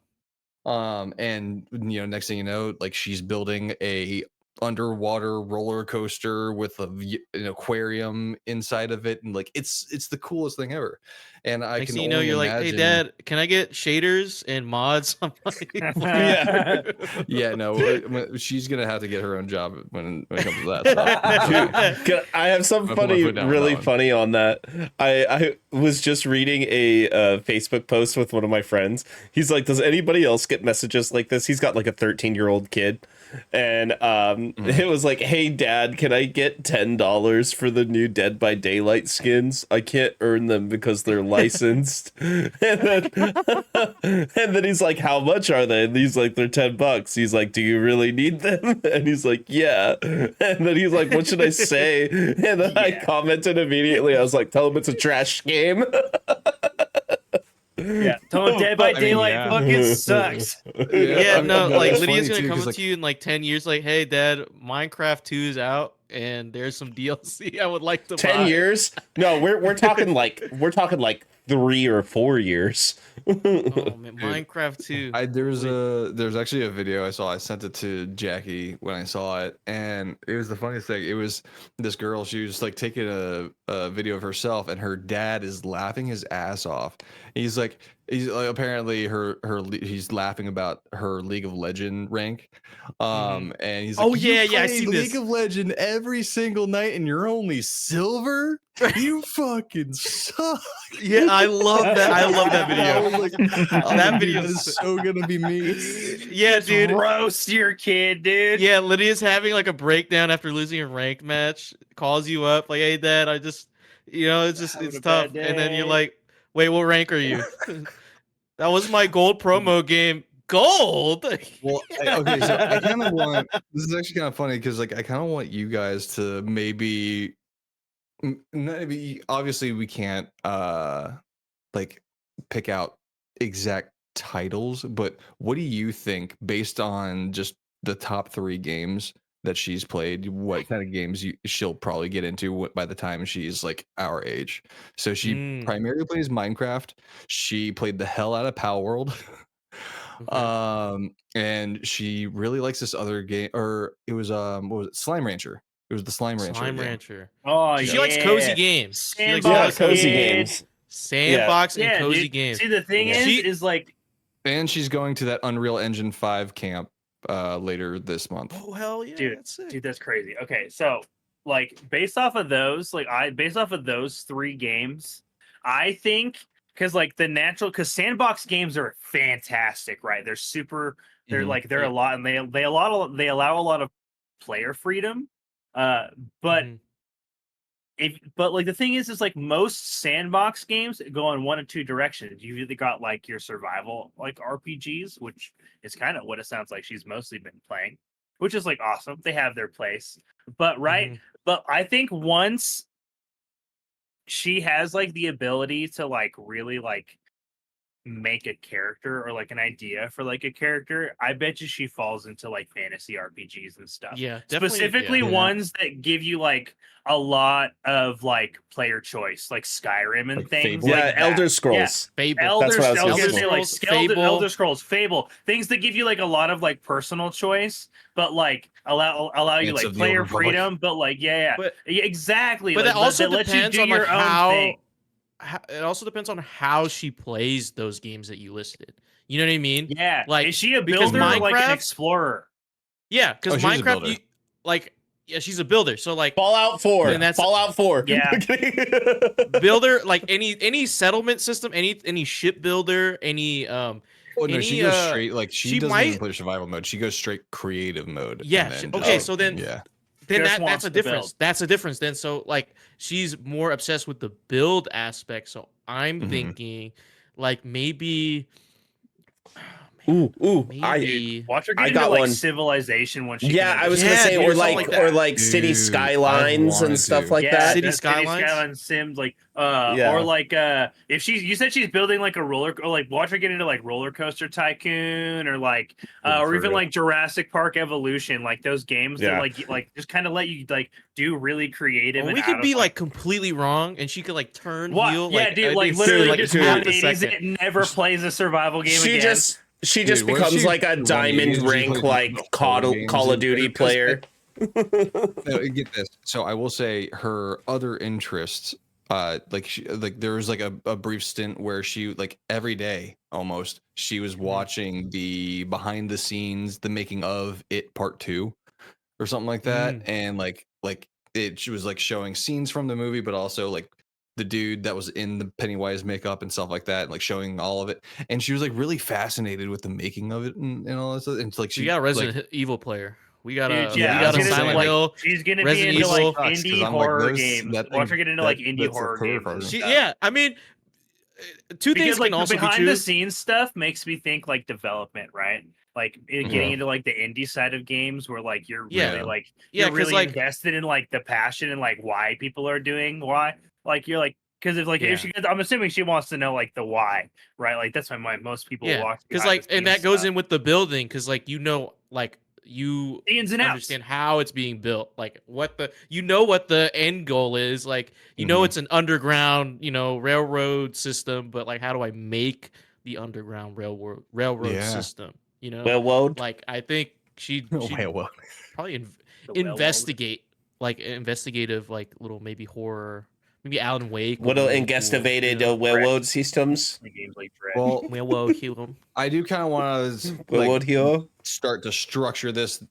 And next thing you know, like she's building a underwater roller coaster with an aquarium inside of it, and like it's the coolest thing ever. And I Next can thing you know, only you're like, "Hey, imagine. Dad, can I get shaders and mods on my Yeah. playthrough?" Yeah, no, she's gonna have to get her own job when it comes to that stuff. Trust me. I have some I'm gonna put my funny, foot down on that really one. funny on that. I was just reading a Facebook post with one of my friends. He's like, "Does anybody else get messages like this?" He's got like a 13-year-old kid, and it was like, "Hey, Dad, can I get $10 for the new Dead by Daylight skins? I can't earn them because they're licensed." and then he's like, "How much are they?" And he's like, "They're $10." He's like, "Do you really need them?" And he's like, "Yeah." And then he's like, "What should I say?" And then I Yeah. commented immediately. I was like, "Tell him it's a trash game." Yeah. Tell him Dead by I mean, Daylight yeah. fucking sucks. Yeah, I mean, no, like it's Lydia's funny gonna too, come 'cause, up like, to you in like 10 years, like, "Hey, Dad, Minecraft 2 is out, and there's some DLC I would like to 10 buy." years? No, we're talking like 3 or 4 years. Oh man, dude, Minecraft 2. there's actually a video I saw. I sent it to Jackie when I saw it, and it was the funniest thing. It was this girl. She was like taking a video of herself, and her dad is laughing his ass off. He's like apparently he's laughing about her League of Legend rank, Mhm. and he's like, Oh, "You yeah, I play seen League this. of Legend every single night, and you're only silver. You fucking suck." Yeah, I love that. I love that I video. was like, That dude, video that is is so gonna be me. Yeah, Just dude. roast your kid, dude. Yeah, Lydia's having like a breakdown after losing a ranked match, calls you up, like, "Hey, Dad, I just, Having it's a tough." bad And then you're day. like, "Wait, what rank are you?" "That was my gold promo game." Gold? Well, okay, so I kind of want. This is actually kind of funny because, like, I kind of want you guys to maybe, maybe. Obviously, we can't like pick out exact titles, but what do you think based on just the top 3 games that she's played? What kind of games she'll probably get into by the time she's like our age? So she Mm, primarily plays Minecraft. She played the hell out of Power World. okay. And she really likes this other game, or it was what was it? Slime Rancher. It was the Slime Rancher Slime game. Rancher. Oh She likes cozy yeah. games. She likes a lot Yeah, of Sandbox cozy kid. games. Yeah. sandbox and Yeah, cozy dude. games. See, the thing Yeah. is like, And she's going to that Unreal Engine 5 camp later this month. Oh hell yeah, dude, that's sick. dude, that's crazy. Okay, so like based off of those, based off of those 3 games, I think because like because sandbox games are fantastic, right? They're super. They're Mhm. like they're Yeah. a lot, and they allow a lot of player freedom. But Mhm. but like the thing is like most sandbox games go in one of 2 directions. You've either got like your survival like RPGs, which is kind of what it sounds like she's mostly been playing, which is like awesome. They have their place. But Mhm. but I think once she has like the ability to like really like make a character or like an idea for like a character, I bet you she falls into like fantasy RPGs and stuff. Yeah, definitely. Specifically Yeah. ones that give you like a lot of like player choice, like Skyrim and Like things Fable? like Yeah, that. Elder Scrolls. Fable. Elder, That's what I was I was gonna gonna say. say like Elder Scrolls, Fable. Elder Scrolls, Fable, things that give you like a lot of like personal choice, but like allow you Knights like of the player Old Republic. freedom, but like But yeah, exactly. but like, that also lets you depends do on your like own how, thing. it also depends on how she plays those games that you listed. You know what I mean? Yeah, Like, is she a because builder or like an Minecraft- explorer? Yeah, because Oh, she's a Minecraft, builder. you, like, yeah, she's a builder. So like Fallout 4. And that's- Fallout 4. Yeah. builder, like any settlement system, any shipbuilder, any Oh no, any, she goes straight like she she doesn't even might- play survival mode. She goes straight creative mode. and Yeah, then okay, just- so then- yeah. then Just that's wants a to difference. build. That's a difference. Then so like she's more obsessed with the build aspect. So I'm Mhm. thinking like maybe Ooh, maybe Watch her I get into got like one. Civilization when she yeah, can I was gonna Yeah, say, dude, or something like like or that. like City Dude, Skylines I've and wanted stuff to. like yeah, that. City the Skylines? Skyline Sims, like Yeah. or like if you said she's building like a roller, or like watch her get into like Roller Coaster Tycoon or like Yeah, or for even real. like Jurassic Park Evolution, like those games Yeah. that like just kind of let you like do really creative. well, and we out could of, be like completely wrong, and she could like turn what? heel. Yeah, like, dude, I like think literally like just dude. half a 180s second. it, never plays a survival game she again. just Dude, just what if becomes she like a did 180s diamond and she rank plays like the horror games Call of and- Duty because, player. No, get this. So I will say her other interests, like there was like a brief stint where she like every day almost she was watching the behind the scenes, the making of It Part 2 or something like that, and like she was like showing scenes from the movie, but also like the dude that was in the Pennywise makeup and stuff like that, and like showing all of it, and she was like really fascinated with the making of it and all that stuff. And it's like We got a Resident Evil player. We got Dude, a yeah, we I was got a gonna say, Silent like, Hill. she's gonna Resident be into Evil like sucks, 'cause indie I'm like, horror those- games. that Watch her thing- get into that- like indie that's horror her games. part. And She, stuff. yeah, I mean, two things Because like can the also be behind true. the scenes stuff makes me think like development, right? Like getting Yeah. into like the indie side of games where like you're Yeah. really like Yeah, you're 'cause, really like- invested in like the passion and like why people are doing why. Like you're like because if like Yeah. if she I'm assuming she wants to know like the why, right? Like that's why most people Yeah, watch because behind like, the and that scenes goes stuff. in with the building, because like like you The ins and outs. understand how it's being built, like what the end goal is, like it's an underground railroad system, but like how do I make the underground railroad Yeah. system? Railroad. Like I think she well, probably The railroad. investigate like investigative like little maybe horror, maybe Alan Wake. would What be are really investigated cool, railroad systems? The games like Dread. well, Railroad hero. I do kind of want to Railroad like hero. start to structure this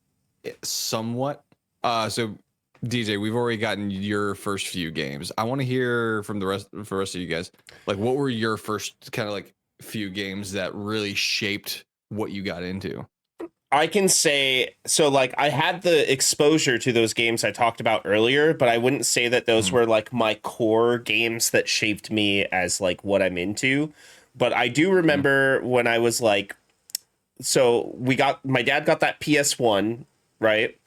somewhat. So DJ, we've already gotten your first few games. I want to hear from the rest of you guys. Like, what were your first kind of like few games that really shaped what you got into? I can say so. Like I had the exposure to those games I talked about earlier, but I wouldn't say that those were like my core games that shaped me as like what I'm into. But I do remember when I was like, so my dad got that PS1, right?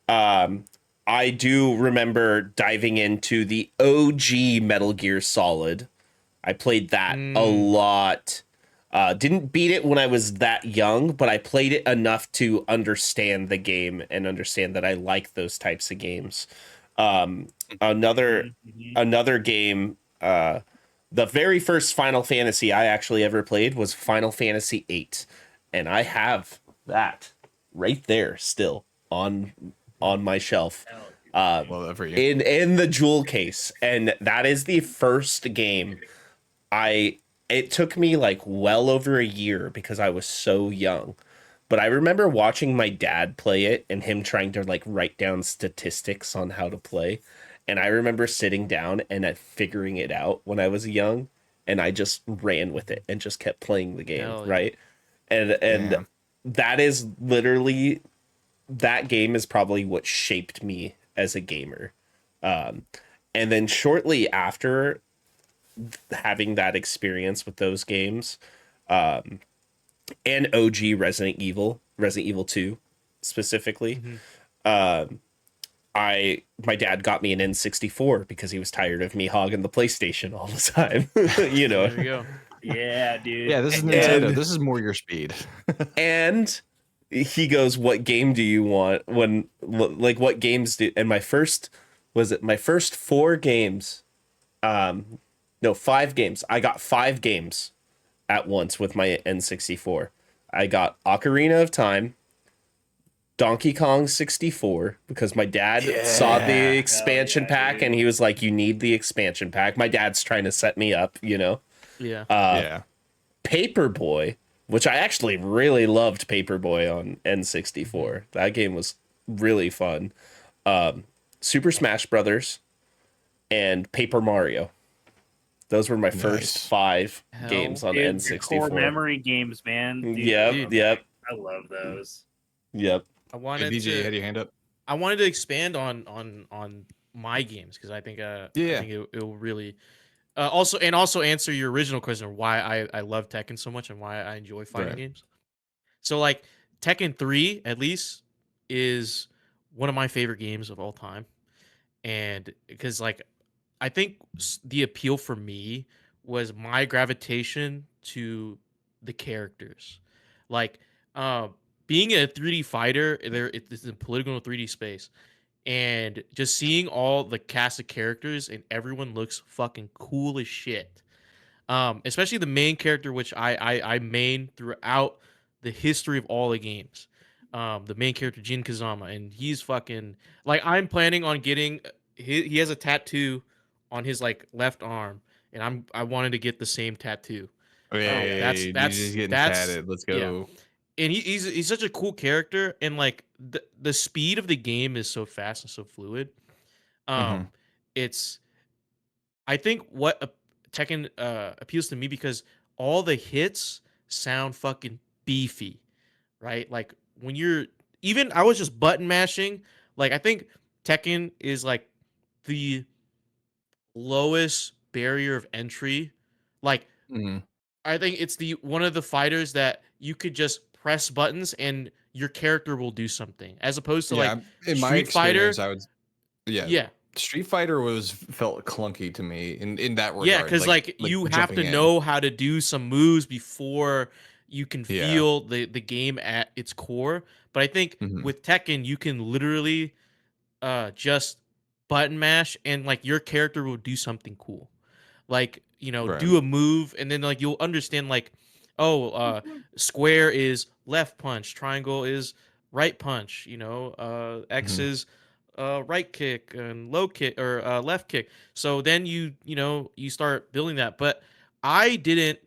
I do remember diving into the OG Metal Gear Solid. I played that a lot. Didn't beat it when I was that young, but I played it enough to understand the game and understand that I like those types of games. Another game, the very first Final Fantasy I actually ever played was Final Fantasy VIII, and I have that right there still on my shelf. Well, that for you. In the jewel case, and that is the first game it took me like well over a year because I was so young, but I remember watching my dad play it and him trying to like write down statistics on how to play, and I remember sitting down and figuring it out when I was young, and I just ran with it and just kept playing the game. Hell yeah. Right, and Yeah. that is literally, that game is probably what shaped me as a gamer. And then shortly after having that experience with those games, and OG Resident Evil 2 specifically, my dad got me an N64 because he was tired of me hogging the PlayStation all the time. There you go. Yeah, dude. Yeah, this is And- Nintendo. This is more your speed. And he goes, "What game do you want?" When like what games do? And my first my first 4 games. No, 5 games. I got 5 games at once with my N64. I got Ocarina of Time, Donkey Kong 64, because my dad saw the Yeah. expansion Hell yeah, pack dude. and he was like, "You need the expansion pack." My dad's trying to set me up, you know. Yeah. Yeah. Paperboy, which I actually really loved Paperboy on N64. That game was really fun. Super Smash Brothers and Paper Mario. Those were my first Nice. 5 Hell games on Dude, the core N64. memory games, man. Dude, Yep, Dude. yep, I love those. yep. I Hey, wanted DJ, you to had your hand up? I wanted to expand on my games because I think I Yeah. think it will really also answer your original question of why I love Tekken so much and why I enjoy fighting Right. games. So like Tekken 3 at least is one of my favorite games of all time. And because like I think the appeal for me was my gravitation to the characters. Like being a 3D fighter, it's a political 3D space and just seeing all the cast of characters and everyone looks fucking cool as shit. Especially the main character, which I main throughout the history of all the games. The main character Jin Kazama, and he's fucking like I'm planning on getting. He has a tattoo on his like left arm, and I wanted to get the same tattoo. Oh, yeah, yeah, That's yeah, DJ's getting tatted. Let's yeah, go. and he's such a cool character, and like the speed of the game is so fast and so fluid. Mhm. It's I think what Tekken appeals to me because all the hits sound fucking beefy, right? Like when you're even I was just button mashing. Like I think Tekken is like the lowest barrier of entry. Like Mhm. I think it's the one of the fighters that you could just press buttons and your character will do something, as opposed to like Yeah, in my Street experience, Fighter. I would yeah, Yeah, Street Fighter felt clunky to me in that yeah, regard, because like like you have jumping to in. know how to do some moves before you can Yeah. feel the game at its core. But I think Mhm. with Tekken, you can literally just button mash and like your character will do something cool. Like, Right. do a move and then like you'll understand like, oh, square is left punch, triangle is right punch, X Mhm. is right kick and low kick or left kick. So then you start building that. But I didn't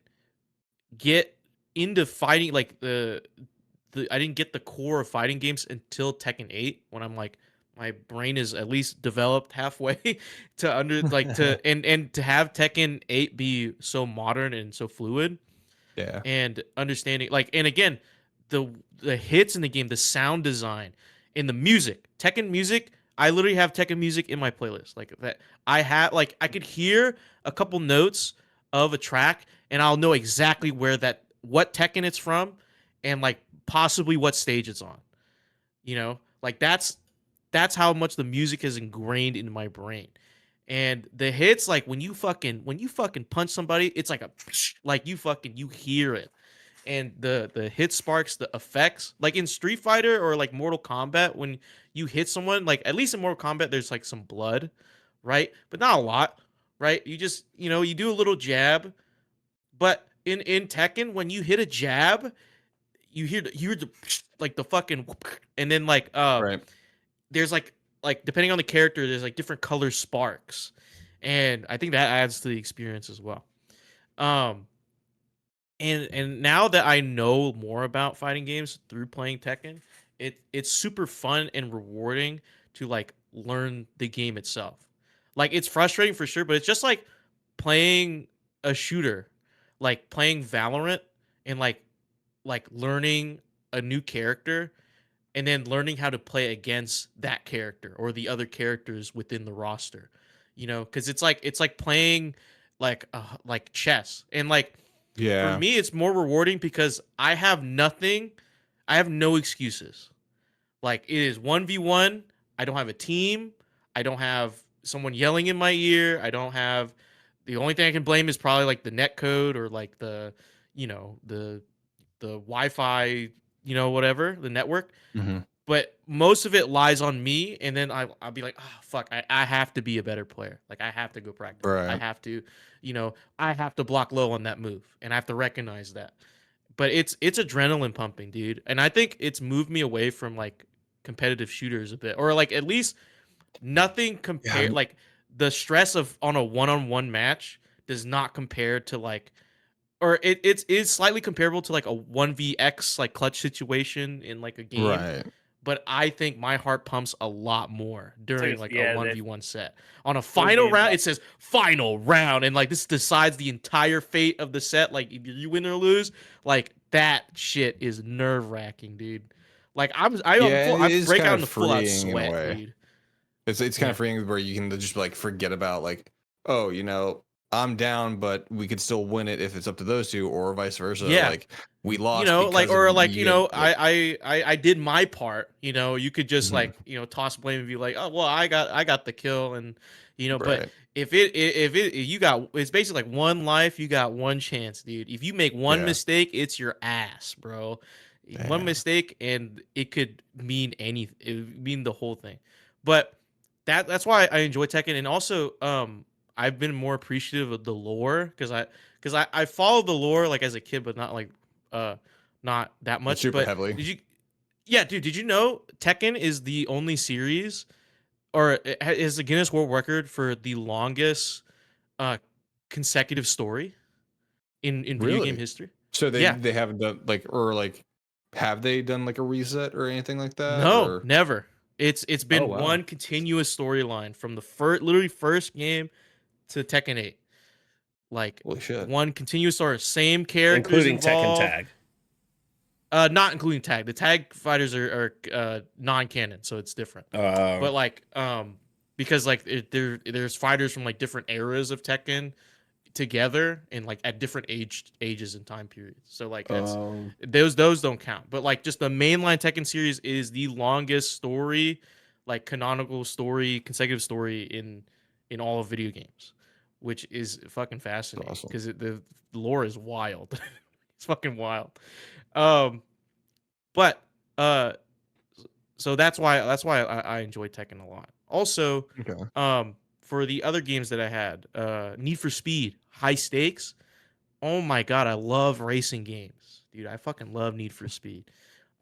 get into fighting like the I didn't get the core of fighting games until Tekken 8 when I'm like my brain is at least developed halfway to under like to and to have Tekken 8 be so modern and so fluid Yeah. and understanding like and again the the hits in the game, the sound design and the music, Tekken music, I literally have Tekken music in my playlist like that. I have like I could hear a couple notes of a track and I'll know exactly where that what Tekken it's from and like possibly what stage it's on. Like that's how much the music is ingrained into my brain. And the hits, like when you fucking punch somebody, it's like a like you hear it. And the hit sparks, the effects, like in Street Fighter or like Mortal Kombat, when you hit someone, like at least in Mortal Kombat, there's like some blood, right? But not a lot, right? You just you do a little jab, but in Tekken, when you hit a jab, you hear the like the fucking and then like Right. there's like depending on the character there's like different color sparks and I think that adds to the experience as well. um and now that I know more about fighting games through playing Tekken, it's super fun and rewarding to like learn the game itself. Like it's frustrating for sure, but it's just like playing a shooter, like playing Valorant and like learning a new character and then learning how to play against that character or the other characters within the roster. Because it's like playing like chess. And like for Yeah. me it's more rewarding because I have nothing, I have no excuses. Like it is 1v1. I don't have a team. I don't have someone yelling in my ear. I don't have The only thing I can blame is probably like the net code or like the Wi-Fi, whatever, the network. Mhm. But most of it lies on me, and then I'll be like, oh fuck, I have to be a better player. Like I have to go practice. I Right. have to, I have to block low on that move, and I have to recognize that. But it's adrenaline pumping, dude. And I think it's moved me away from like competitive shooters a bit, or like at least nothing Yeah, compare like the stress of on a one-on-one match does not compare to like, or it's slightly comparable to like a 1vx like clutch situation in like a game, right. but I think my heart pumps a lot more during like a yeah, 1v1 set. On a final games round, are- it says final round, and like this decides the entire fate of the set. Like either you win or lose. Like that shit is nerve wracking, dude. Like Yeah, and I it is break kind out of into full out freeing in a sweat, way. dude. It's kind Yeah. of freeing where you can just like forget about like, oh, I'm down, but we could still win it if it's up to those two, or vice versa. Yeah. Like we lost because Like, of or like, you. Like, I did my part. You could just Mhm. like, toss blame and be like, oh well, I got the kill, and but right. if you got, it's basically like one life, you got one chance, dude. If you make one Yeah. mistake, it's your ass, bro. One Damn. mistake, and it could mean anything. It would mean the whole thing. But that's why I enjoy Tekken, and also I've been more appreciative of the lore because I followed the lore like as a kid, but not like not that much. super But heavily. did you know Tekken is the only series, or is the Guinness World Record for the longest uh consecutive story in video game Really? history? So they Yeah. they haven't done like, or like, have they done like a reset or anything like that? No, Or never. It's been wow. one continuous storyline from the literally first game to Tekken 8. Like Holy shit. one continuous story, same characters including Tekken involved. Tag. Not including tag. The tag fighters are non-canon, so it's different. But like because like there's fighters from like different eras of Tekken together and like at different ages and time periods. So like that's those don't count. But like just the mainline Tekken series is the longest story, like canonical story, consecutive story in all of video games, which is fucking fascinating awesome. because the lore is wild. It's fucking wild. But so that's why I enjoy Tekken a lot. Also, Okay. for the other games that I had, Need for Speed, high stakes. Oh my god, I love racing games, dude. I fucking love Need for Speed.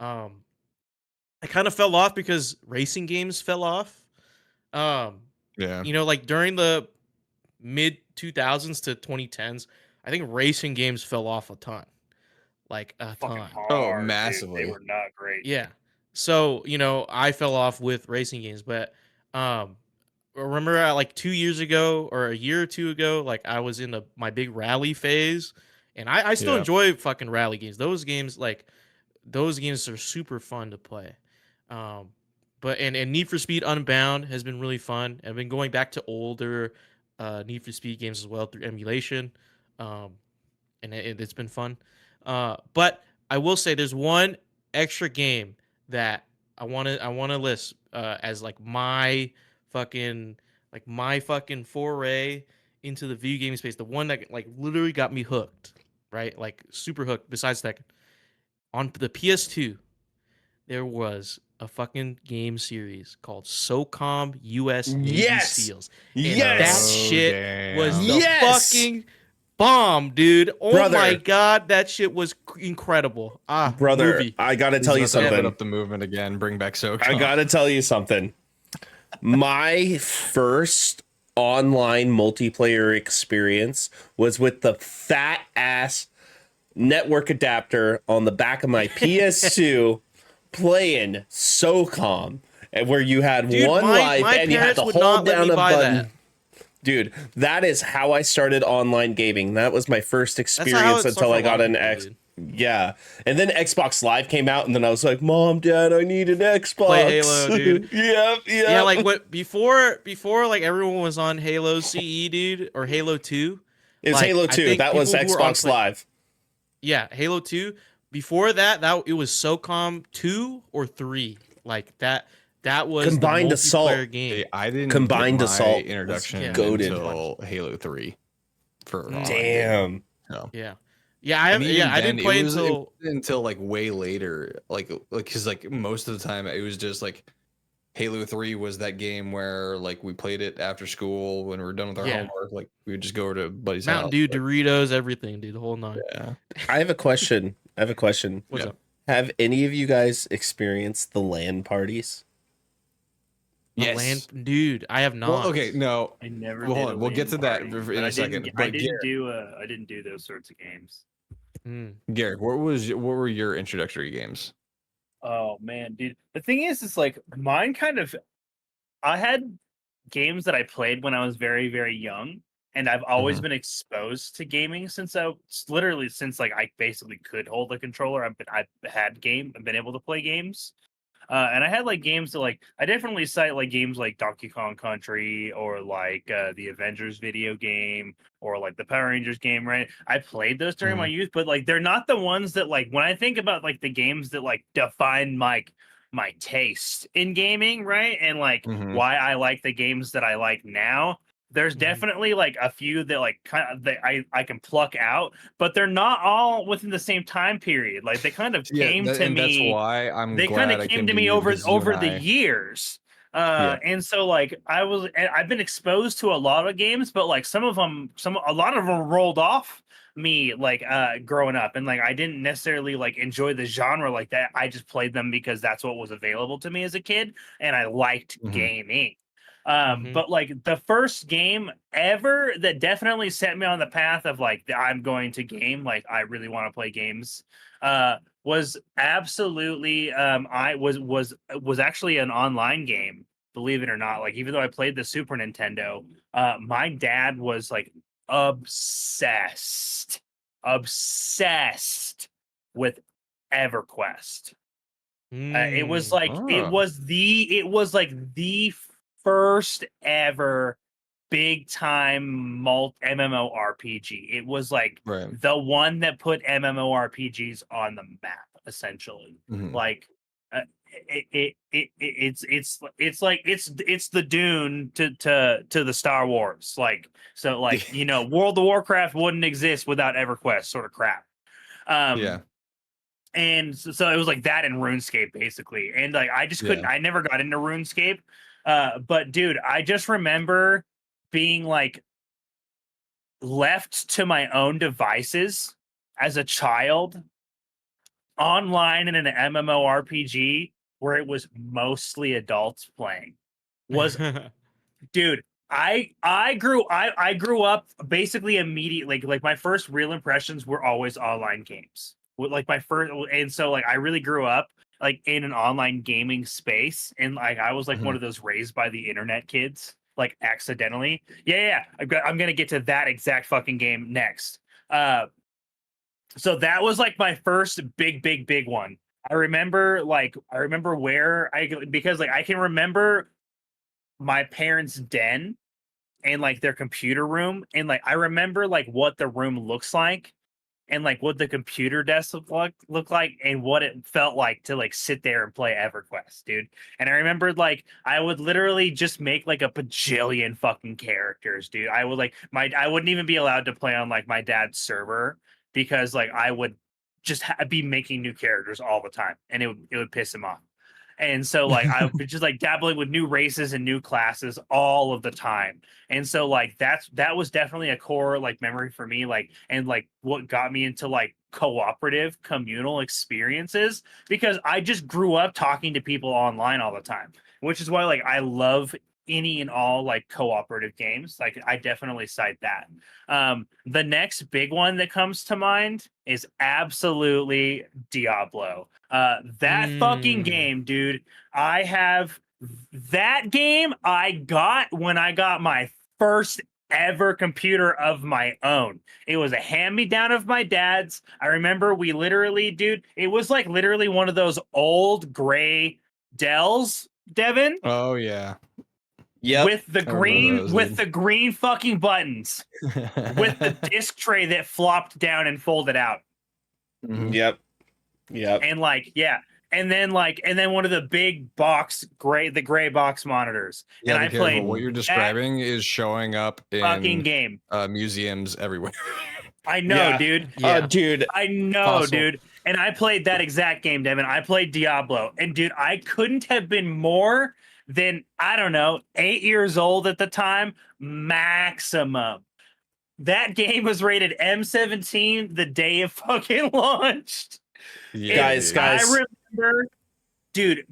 I kind of fell off because racing games fell off. Yeah. Like during the mid 2000s to 2010s, I think racing games fell off a ton. Like a fucking ton. hard, dude. massively. They were not great. Yeah. So, I fell off with racing games, but remember like 2 years ago or a year or two ago, like I was in my big rally phase, and I still Yeah. enjoy fucking rally games. Those games are super fun to play. But and Need for Speed Unbound has been really fun. I've been going back to older Need for Speed games as well through emulation. And it's been fun. But I will say there's one extra game that I want to list as like my fucking foray into the video game space. The one that like literally got me hooked, right? Like super hooked. Besides that, on the PS2, there was a fucking game series called SOCOM US Navy Yes! SEALs. And Yes! that shit was the Yes! fucking bomb, dude. Oh Brother. my god, that shit was incredible. Brother, Movie. I gotta tell you Let's amp something. up the movement again. Bring back SoCom. I gotta tell you something. My first online multiplayer experience was with the fat ass network adapter on the back of my PS2 playing SOCOM, and where you had Dude, one life my and you had parents to would not hold let down me a buy button. that. Dude, that is how I started online gaming. That was my first how experience it until started I for a got lot of an people, X. dude. Yeah, and then Xbox Live came out, and then I was like, "Mom, Dad, I need an Xbox." Play Halo, dude. Yep. Yeah, like what before like everyone was on Halo CE, dude, or Halo 2. It's like, Halo I 2. think That was people who were on Xbox Live. Yeah, Halo 2. Before that it was SOCOM 2 or 3. Like that was Combined the Assault. multiplayer game. I didn't Combined get my Assault was introduction goated. until Halo 3. for an Mm. online game. Damn. So. Yeah. Yeah, I And even I then, didn't play it until wasn't until like way later, like because like most of the time it was just like Halo 3 was that game where like we played it after school when we were done with our Yeah. homework. Like we would just go over to buddy's Mountain house. Dew, Like, Doritos, everything, dude, the whole nine. yeah. I have a question. What's Yeah. up? Have any of you guys experienced the LAN parties? A Yes. LAN, dude, I have not. Well, okay, no. I never. Well, did hold a on, we'll get LAN to that party, in but a I didn't. second. I But didn't do. I didn't do those sorts of games. Mm. Garrick, what were your introductory games? Oh man, dude. The thing is like mine kind of. I had games that I played when I was very, very young, and I've always Mhm. been exposed to gaming since literally since like I basically could hold a controller. I've been able to play games. And I had like games that like I definitely cite like games like Donkey Kong Country or like the Avengers video game or like the Power Rangers game, right? I played those during my youth, but like they're not the ones that like when I think about like the games that like define my taste in gaming, right? And like Mhm. why I like the games that I like now. There's Mhm. definitely like a few that like kind of that I can pluck out, but they're not all within the same time period. Like they kind of Yeah, came to and that's me why I'm they kind glad of I came came to to me you because you and over the I. years. Yeah. And so like I've been exposed to a lot of games, but like a lot of them rolled off me like growing up, and like I didn't necessarily like enjoy the genre like that. I just played them because that's what was available to me as a kid, and I liked Mhm. gaming. Mhm. But like the first game ever that definitely set me on the path of like I'm going to game, like I really want to play games, was absolutely I was actually an online game, believe it or not. Like even though I played the Super Nintendo, my dad was like obsessed with EverQuest. It was Mm. like Oh, it was like the first ever big time MMORPG. It was like right. the one that put MMORPGs on the map, essentially. Mhm. Like it's like it's the Dune to the Star Wars. Like so like you know World of Warcraft wouldn't exist without EverQuest, sort of crap. Yeah. And so it was like that in RuneScape basically, and like I just couldn't. Yeah. I never got into RuneScape, but dude, I just remember being like left to my own devices as a child online in an MMORPG where it was mostly adults playing. Was dude, I grew up basically immediately like my first real impressions were always online games. Like my first, and so like I really grew up like in an online gaming space, and like I was like one Mhm. of those raised by the internet kids, like accidentally. Yeah. I'm gonna get to that exact fucking game next. Uh, so that was like my first big one. I remember where I because like I can remember my parents' den and like their computer room, and like I remember like what the room looks like and like what the computer desk look like and what it felt like to like sit there and play EverQuest, dude. And I remembered like I would literally just make like a bajillion fucking characters, dude. I wouldn't even be allowed to play on like my dad's server because like I would just be making new characters all the time, and it would piss him off. And so like I was just like dabbling with new races and new classes all of the time. And so like that was definitely a core like memory for me, like and like what got me into like cooperative communal experiences because I just grew up talking to people online all the time, which is why like I love any and all like cooperative games. Like I definitely cite that. The next big one that comes to mind is absolutely Diablo. That fucking Mm. game, dude. I have that game I got when I got my first ever computer of my own. It was a hand-me-down of my dad's. I remember we literally, dude, it was like literally one of those old gray Dells, Devin, Oh yeah. Yep. I remember those, with dude. the green fucking buttons, with the disc tray that flopped down and folded out. Mhm. Yep. Yep. And like, yeah, and then one of the big the gray box monitors. Yeah, And I be careful. played What you're describing is showing up fucking in game. museums everywhere. I know, Yeah. dude. Yeah. Dude, I know, Fossil. dude. And I played that exact game, Devin. I played Diablo. And dude, I couldn't have been more than, I don't know, 8 years old at the time, maximum. That game was rated M17 the day it fucking launched. Yeah, And dude. I guys. remember, dude,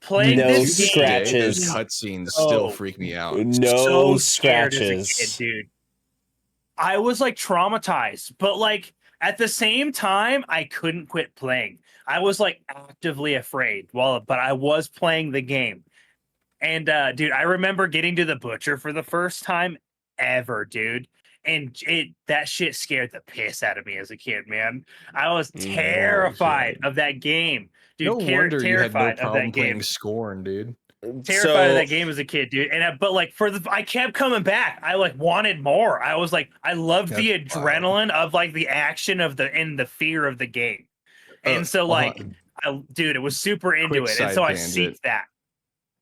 playing No this To this game. day, those scratches. cutscenes Oh. still freak me out. No So scared as a kid, scratches. dude. I was like traumatized, but like at the same time, I couldn't quit playing. I was like actively afraid but I was playing the game. And dude, I remember getting to the butcher for the first time ever, dude. And that shit scared the piss out of me as a kid, man. I was terrified of that game. Dude, No wonder you had no terrified of problem that playing game. Scorn, dude. Terrified of So that game as a kid, dude. And but like I kept coming back. I like wanted more. I was like, I loved the That's wild. adrenaline of like the action of and the fear of the game. And so like, dude, it was super into Quick it. And side so I tangent. seeked that.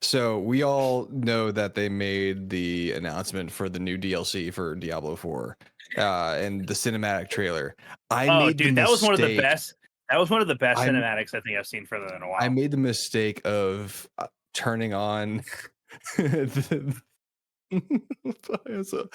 So we all know that they made the announcement for the new DLC for Diablo 4 and the cinematic trailer. I Oh, made dude, the that was one of the mistake- best. That was one of the best I'm- cinematics I think I've seen for them in a while. I made the mistake of turning on so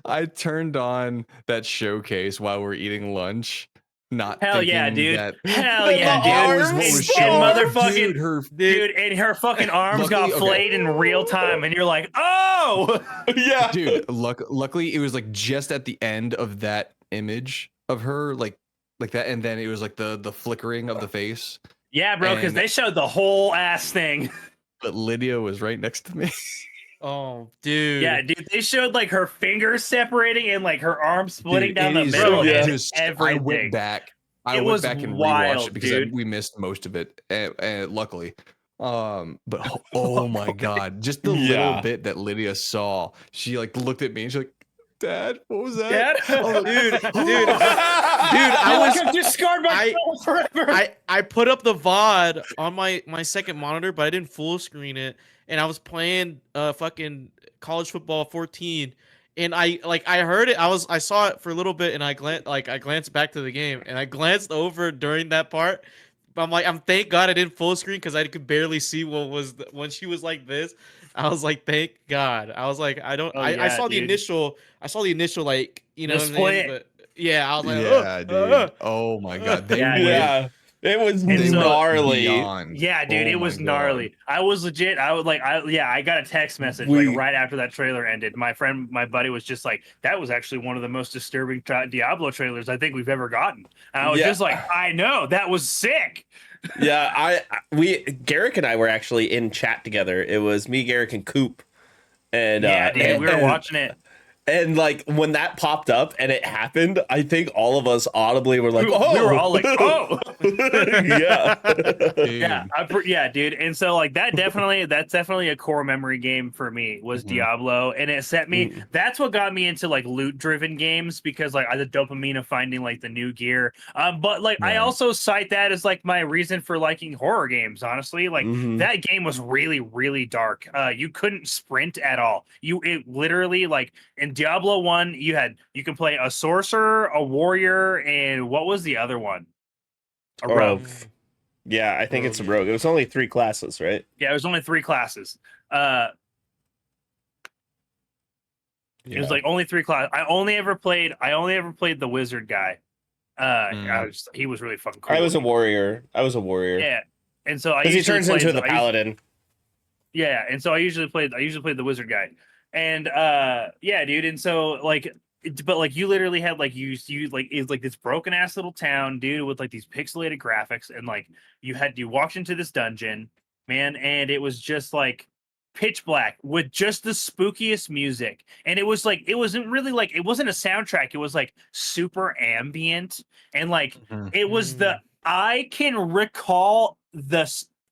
I turned on that showcase while we're eating lunch. Not Hell yeah, thinking dude. that Hell yeah, dude. that was what arms, was the showing. arms. Motherfucking dude, and her fucking arms got Luckily- okay. flayed in real time, and you're like, oh, yeah. Dude, luckily it was like just at the end of that image of her, like that, and then it was like the flickering of the face. yeah, bro, because And- they showed the whole ass thing. But Lydia was right next to me. Oh, dude. Yeah, dude, they showed like her fingers separating and like her arms splitting Dude, down it the is middle. yeah. And just I everything. went back. I It went was back and rewatched wild, it because dude. we missed most of it, and luckily. But oh my god, just the Yeah. little bit that Lydia saw, she like looked at me and she's like, "Dad, what was that?" Dad? Oh, Dude, I I was like, I've just scarred my soul forever. I put up the VOD on my second monitor, but I didn't full screen it, and I was playing fucking college football 14, and I heard it. I saw it for a little bit, and I glanced back to the game, and I glanced over during that part. But I'm thank God I didn't full screen because I could barely see what was when she was like this. I was like, thank God. I was like, I don't. Oh, I yeah, saw the dude. initial. I saw the initial like The what I mean? split. But yeah, I was like, yeah, dude. Oh my god, they Yeah, went, Yeah. It was And so- gnarly. beyond. Yeah, dude, Oh it my was God. gnarly. I was legit. I got a text message We- like right after that trailer ended. My buddy was just like, "That was actually one of the most disturbing Diablo trailers I think we've ever gotten." And I was Yeah. just like, "I know, that was sick." Yeah, Garrick and I were actually in chat together. It was me, Garrick, and Coop. And Yeah, dude, we were watching it. And like when that popped up and it happened, I think all of us audibly were like, We "Oh!" were all like, "Oh." yeah, Dude. Yeah, dude. And so like that's definitely a core memory game for me was Mhm. Diablo, and it set me. That's what got me into like loot driven games because like the dopamine of finding like the new gear. But like I Yeah. also cite that as like my reason for liking horror games. Honestly, like that game was really dark. You couldn't sprint at all. It literally like in Diablo 1, you can play a sorcerer, a warrior, and what was the other one? A rogue. yeah. I think it's a rogue. It was only 3 classes, right? Yeah, it was only 3 classes. It was like only 3 classes. I only ever played the wizard guy. He was really fucking cool. I was a warrior. Yeah, and so I Because he usually turns played into the paladin. Yeah, and so I usually played the wizard guy, and yeah, dude, and so like, but like you literally had like you like it's like this broken ass little town, dude, with like these pixelated graphics, and like you walked into this dungeon, man, and it was just like pitch black with just the spookiest music, and it was like it wasn't really like it wasn't a soundtrack, it was like super ambient, and like it was I can recall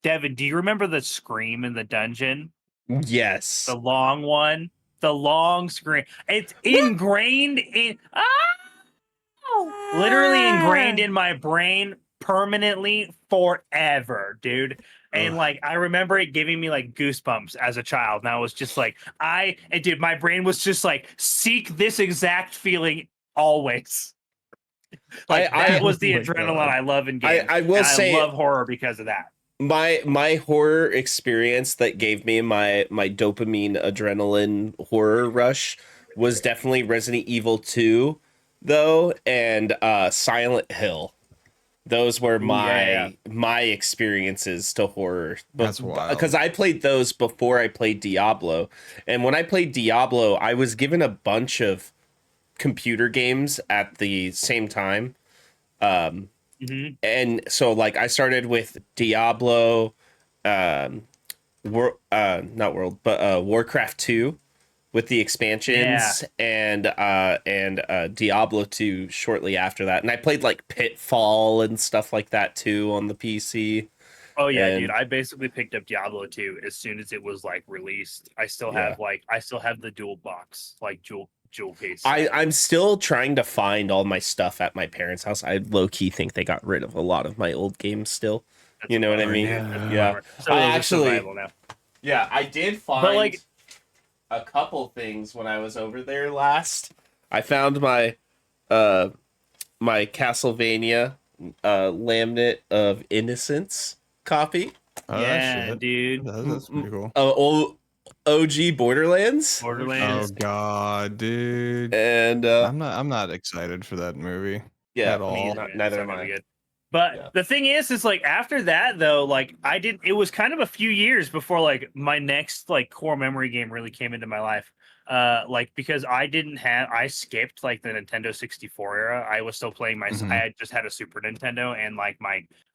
Devin, do you remember the scream in the dungeon? Yes. The long one? The long scream. It's ingrained in literally ingrained in my brain permanently forever, dude. And like I remember it giving me like goosebumps as a child. And I was just like, and dude, my brain was just like, seek this exact feeling always. Like that was the Oh my adrenaline God. I love in games. I will and say I love horror because of that. my horror experience that gave me my dopamine adrenaline horror rush was definitely Resident Evil 2 though, and Silent Hill. Those were Ooh, yeah. my experiences to horror. That's wild. Because I played those before I played Diablo. And when I played Diablo, I was given a bunch of computer games at the same time. And so like I started with Diablo, not World, but Warcraft 2 with the expansions, and Diablo 2 shortly after that. And I played like Pitfall and stuff like that too on the PC. Oh yeah, dude. And- I basically picked up Diablo 2 as soon as it was like released. I still have the dual box, like dual case. I'm still trying to find all my stuff at my parents' house. I low key think they got rid of a lot of my old games still. That's You know what I bummer, mean? dude. That's a Yeah. bummer. So I those are actually- survival now. Yeah, I did find But like a couple things when I was over there last. I found my my Castlevania Laminate of Innocence copy. Oh, yeah, shit. dude. That's pretty cool. OG Borderlands. Oh Borderlands. God, dude. And I'm not excited for that movie yeah, at all. neither am It's not gonna I. be good. But Yeah. the thing is like after that though, like it was kind of a few years before like my next like core memory game really came into my life. Like because I skipped like the Nintendo 64 era. I was still playing Mhm. I had just had a Super Nintendo and like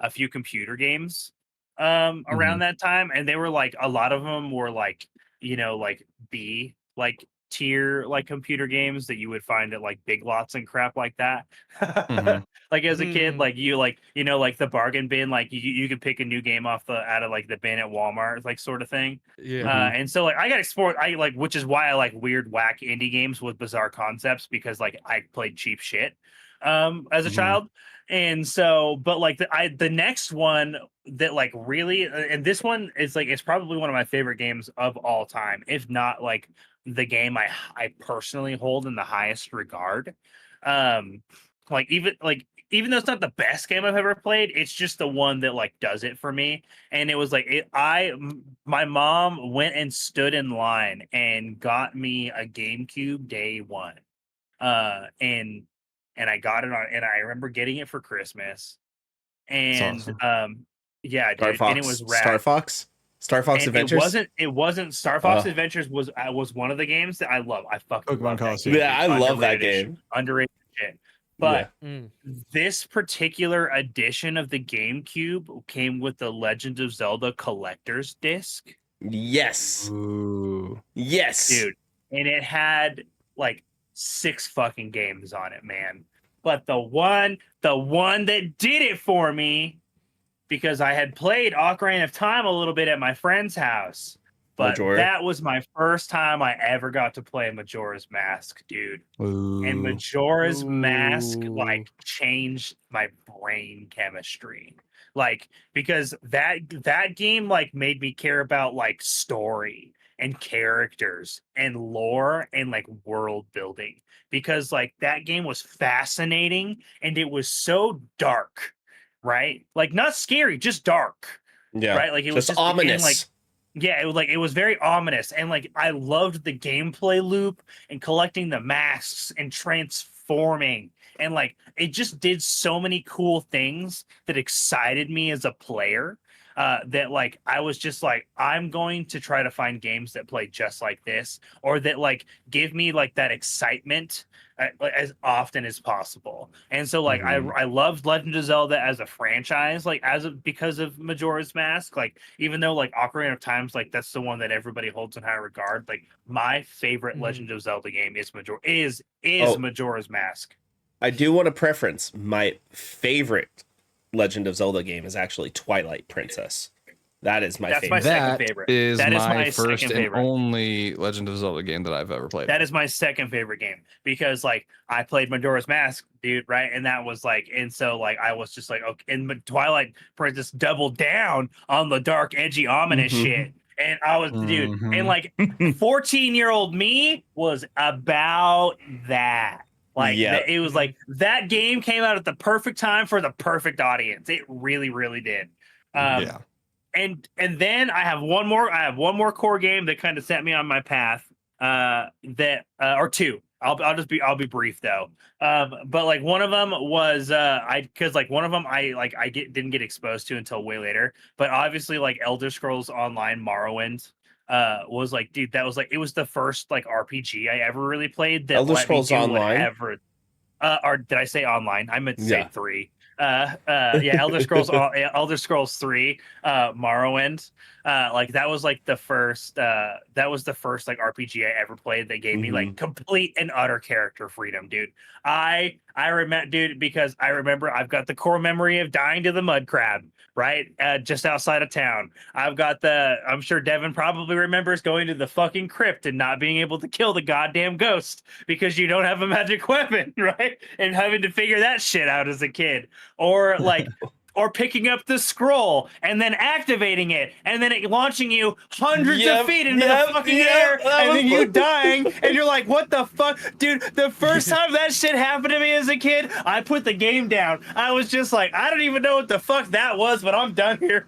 a few computer games around that time, and they were like a lot of them were like, like B like tier like computer games that you would find at like Big Lots and crap like that. Mhm. Like as a kid, like like the bargain bin, like you could pick a new game out of like the bin at Walmart, like sort of thing. Yeah. And so like I got explored, which is why I like weird whack indie games with bizarre concepts, because like I played cheap shit as a child. And so, but like the next one that like really, and this one is like it's probably one of my favorite games of all time, if not like the game I personally hold in the highest regard. Like even though it's not the best game I've ever played, it's just the one that like does it for me. And it was like my mom went and stood in line and got me a GameCube day one. And I got it and I remember getting it for Christmas. And awesome. yeah, Star dude, Fox. and it was rad. Star Fox And Adventures. it wasn't Star Fox Adventures was one of the games that I love. I fucking Pokemon love that Coliseum. game. Yeah, I love that Underrated game. Underrated shit. But Mm. this particular edition of the GameCube came with the Legend of Zelda collector's disc, Yes. Ooh. Yes. dude, and it had like 6 fucking games on it, man. But the one that did it for me, because I had played Ocarina of Time a little bit at my friend's house, but Majora. that was my first time I ever got to play Majora's Mask, dude. And Majora's Mask like changed my brain chemistry, like because that game like made me care about like story and characters and lore and like world building, because like that game was fascinating and it was so dark, right? Like not scary, just dark, Yeah. right? Like it was Just just ominous. and, like yeah, it was very ominous, and like I loved the gameplay loop and collecting the masks and transforming, and like it just did so many cool things that excited me as a player. That like I was just like, I'm going to try to find games that play just like this, or that like give me like that excitement as often as possible. And so like I loved Legend of Zelda as a franchise, like because of Majora's Mask. Like even though like Ocarina of Time's like that's the one that everybody holds in high regard, like my favorite Legend of Zelda game is Majora's Mask. I do want to preference my favorite Legend of Zelda game is actually Twilight Princess. That is my That's my favorite. second That favorite. is That is my my first second and favorite. only Legend of Zelda game that I've ever played. That is my second favorite game because like I played Majora's Mask, dude, right? And that was like, and so like I was just like, okay, and Twilight Princess doubled down on the dark, edgy, ominous Mhm. shit. And I was, dude, and Mhm. like 14-year-old me was about that. Like Yeah. it was like that game came out at the perfect time for the perfect audience. It really, really did. Yeah. And then I have one more core game that kind of set me on my path that or two. I'll be brief though. But like one of them was because like one of them didn't get exposed to until way later. But obviously like Elder Scrolls Online Morrowind was like, dude, that was like it was the first like RPG I ever really played that Elder let me Scrolls do Online? whatever. Or did I say online? I meant to say Yeah. 3. Yeah, Elder Scrolls 3, Morrowind. Like that was like the first like RPG I ever played that gave me like complete and utter character freedom, dude. I remember, dude, because I remember I've got the core memory of dying to the mud crab, right? Just outside of town. I'm sure Devin probably remembers going to the fucking crypt and not being able to kill the goddamn ghost because you don't have a magic weapon, right? And having to figure that shit out as a kid. Or like or picking up the scroll and then activating it and then it launching you hundreds of feet into the fucking air and then you dying and you're like, what the fuck? Dude, the first time that shit happened to me as a kid, I put the game down. I was just like, I don't even know what the fuck that was, but I'm done here.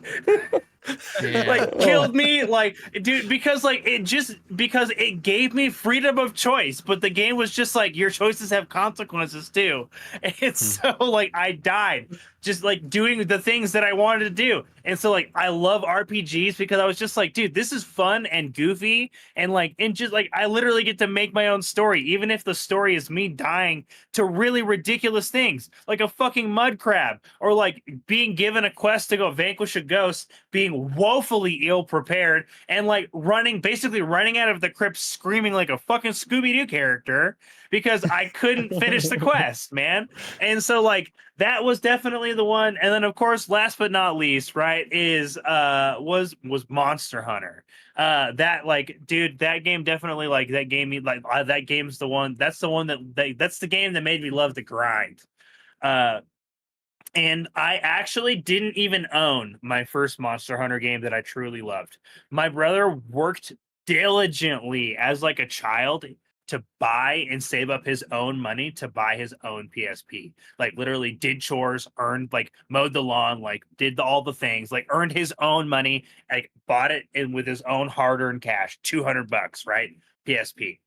Like killed me, like, dude, because it gave me freedom of choice, but the game was just like your choices have consequences too. And so like I died just like doing the things that I wanted to do. And so like I love RPGs because I was just like, dude, this is fun and goofy and just like I literally get to make my own story, even if the story is me dying to really ridiculous things like a fucking mud crab or like being given a quest to go vanquish a ghost, being woefully ill prepared and like basically running out of the crypt screaming like a fucking Scooby-Doo character because I couldn't finish the quest, man. And so like that was definitely the one. And then of course, last but not least, right, was Monster Hunter. That like, dude, that game definitely like that gave me like that game's the one. That's the one that's the game that made me love the grind. And I actually didn't even own my first Monster Hunter game that I truly loved. My brother worked diligently as like a child to buy and save up his own money to buy his own PSP. Like literally did chores, earned like mowed the lawn, like did all the things, like earned his own money, like bought it in with his own hard-earned cash, $200, right? PSP.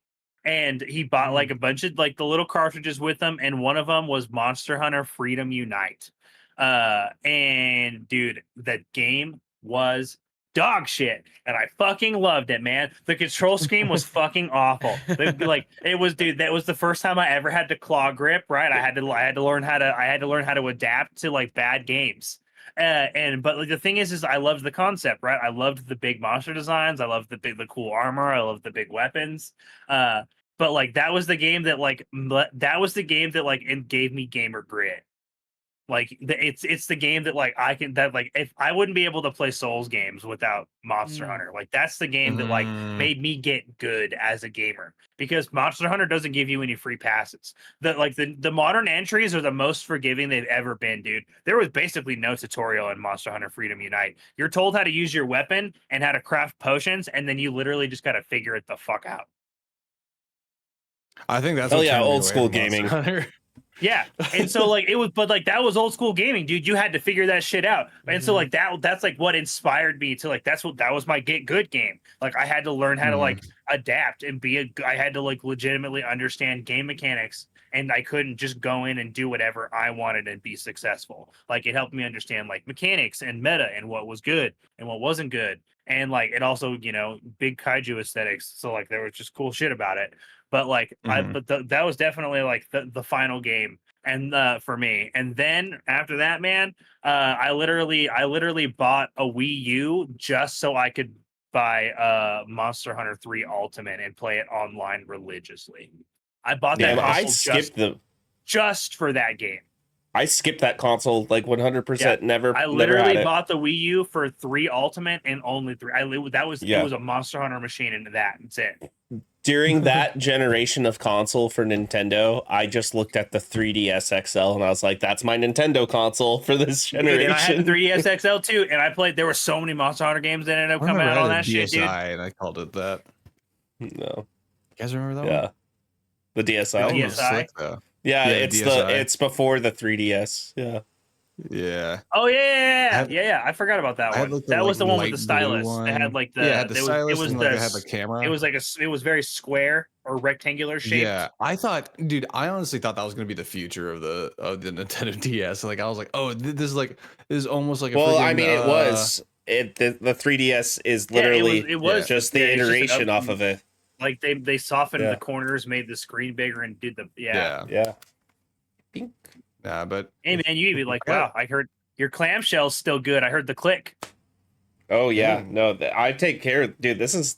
And he bought like a bunch of like the little cartridges with them, and one of them was Monster Hunter Freedom Unite. And dude, the game was dog shit, and I fucking loved it, man. The control scheme was fucking awful. Like it was, dude. That was the first time I ever had to claw grip. Right, I had to learn how to adapt to like bad games. But like the thing is I loved the concept, right? I loved the big monster designs. I loved the cool armor. I loved the big weapons. But like that was the game that like it gave me gamer grit. Like it's the game that like if I wouldn't be able to play Souls games without Monster Hunter. Like that's the game that like made me get good as a gamer because Monster Hunter doesn't give you any free passes. The modern entries are the most forgiving they've ever been, dude. There was basically no tutorial in Monster Hunter Freedom Unite. You're told how to use your weapon and how to craft potions, and then you literally just got to figure it the fuck out. I think that's Oh what yeah, turned me old away school from Monster gaming. Hunter. Yeah. And so like it was, but like that was old school gaming, dude. You had to figure that shit out. And so like that's like what inspired me to like that was my get good game. Like I had to learn how to like adapt and I had to like legitimately understand game mechanics, and I couldn't just go in and do whatever I wanted and be successful. Like it helped me understand like mechanics and meta and what was good and what wasn't good. And like it also, big kaiju aesthetics. So like there was just cool shit about it. But like that was definitely like the final game and for me. And then after that, man, I literally bought a Wii U just so I could buy Monster Hunter 3 Ultimate and play it online religiously. I bought that Damn, I console skipped the just for that game. I skipped that console like 100%. Yeah, Never I never literally had it. bought the Wii U for 3 Ultimate and only 3. It Yeah. was a Monster Hunter machine and that's it. During that generation of console for Nintendo, I just looked at the 3DS XL and I was like, that's my Nintendo console for this Dude, and I had the generation. 3DS XL too, and I played. There were so many Monster Hunter games that ended up I coming remember out I on had a that shit, dude. DSi and I called it that. No. You guys remember that one? Yeah. The The DSi. That one was DSi. slick though. Yeah, Yeah, the it's DSi. it's before the 3DS. Yeah. Yeah. Oh yeah, had- yeah. I forgot about that I had one. like the That was the one with light the blue stylus. It had one. like Yeah, it had the it stylus was and like it had the camera. it was very square or rectangular shaped. Yeah, I thought, dude, I honestly thought that was gonna be the future of the Nintendo DS. Like, I was like, oh, this is almost like a Well, I freaking, mean, it was the 3DS is Yeah, literally it was just the yeah, it's just an iteration off of it. like they softened Yeah. the corners, made the screen bigger, and did the yeah, Yeah. but Hey man, you even like, I got- wow, I heard your clamshell's still good. I heard the click. Oh yeah. Mm. No, I take care. Dude, this is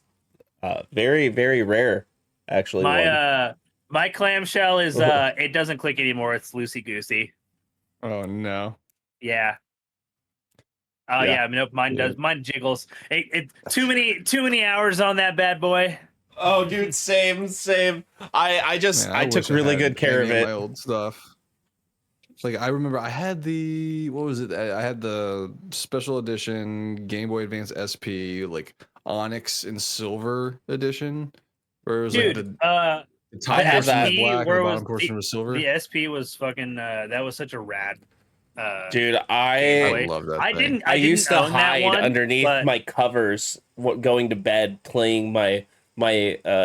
very very rare. Actually, one. My clamshell is it doesn't click anymore. It's loosey goosey. oh no, Yeah. Yeah. Nope, mine Yeah. does. Mine jiggles. Too many hours on that bad boy. Oh, dude, same. I just man, I took wish really had good care of any it. my old stuff. Like, I remember I had the, what was it? I had the special edition Game Boy Advance SP, like Onyx and Silver edition, where it was like Dude, the top I have portion was that. black and where the was bottom portion was silver. the SP was fucking that was such a rad Dude, Game I Boy. love that I thing. didn't I used to own that hide one, underneath but- my covers going to bed playing my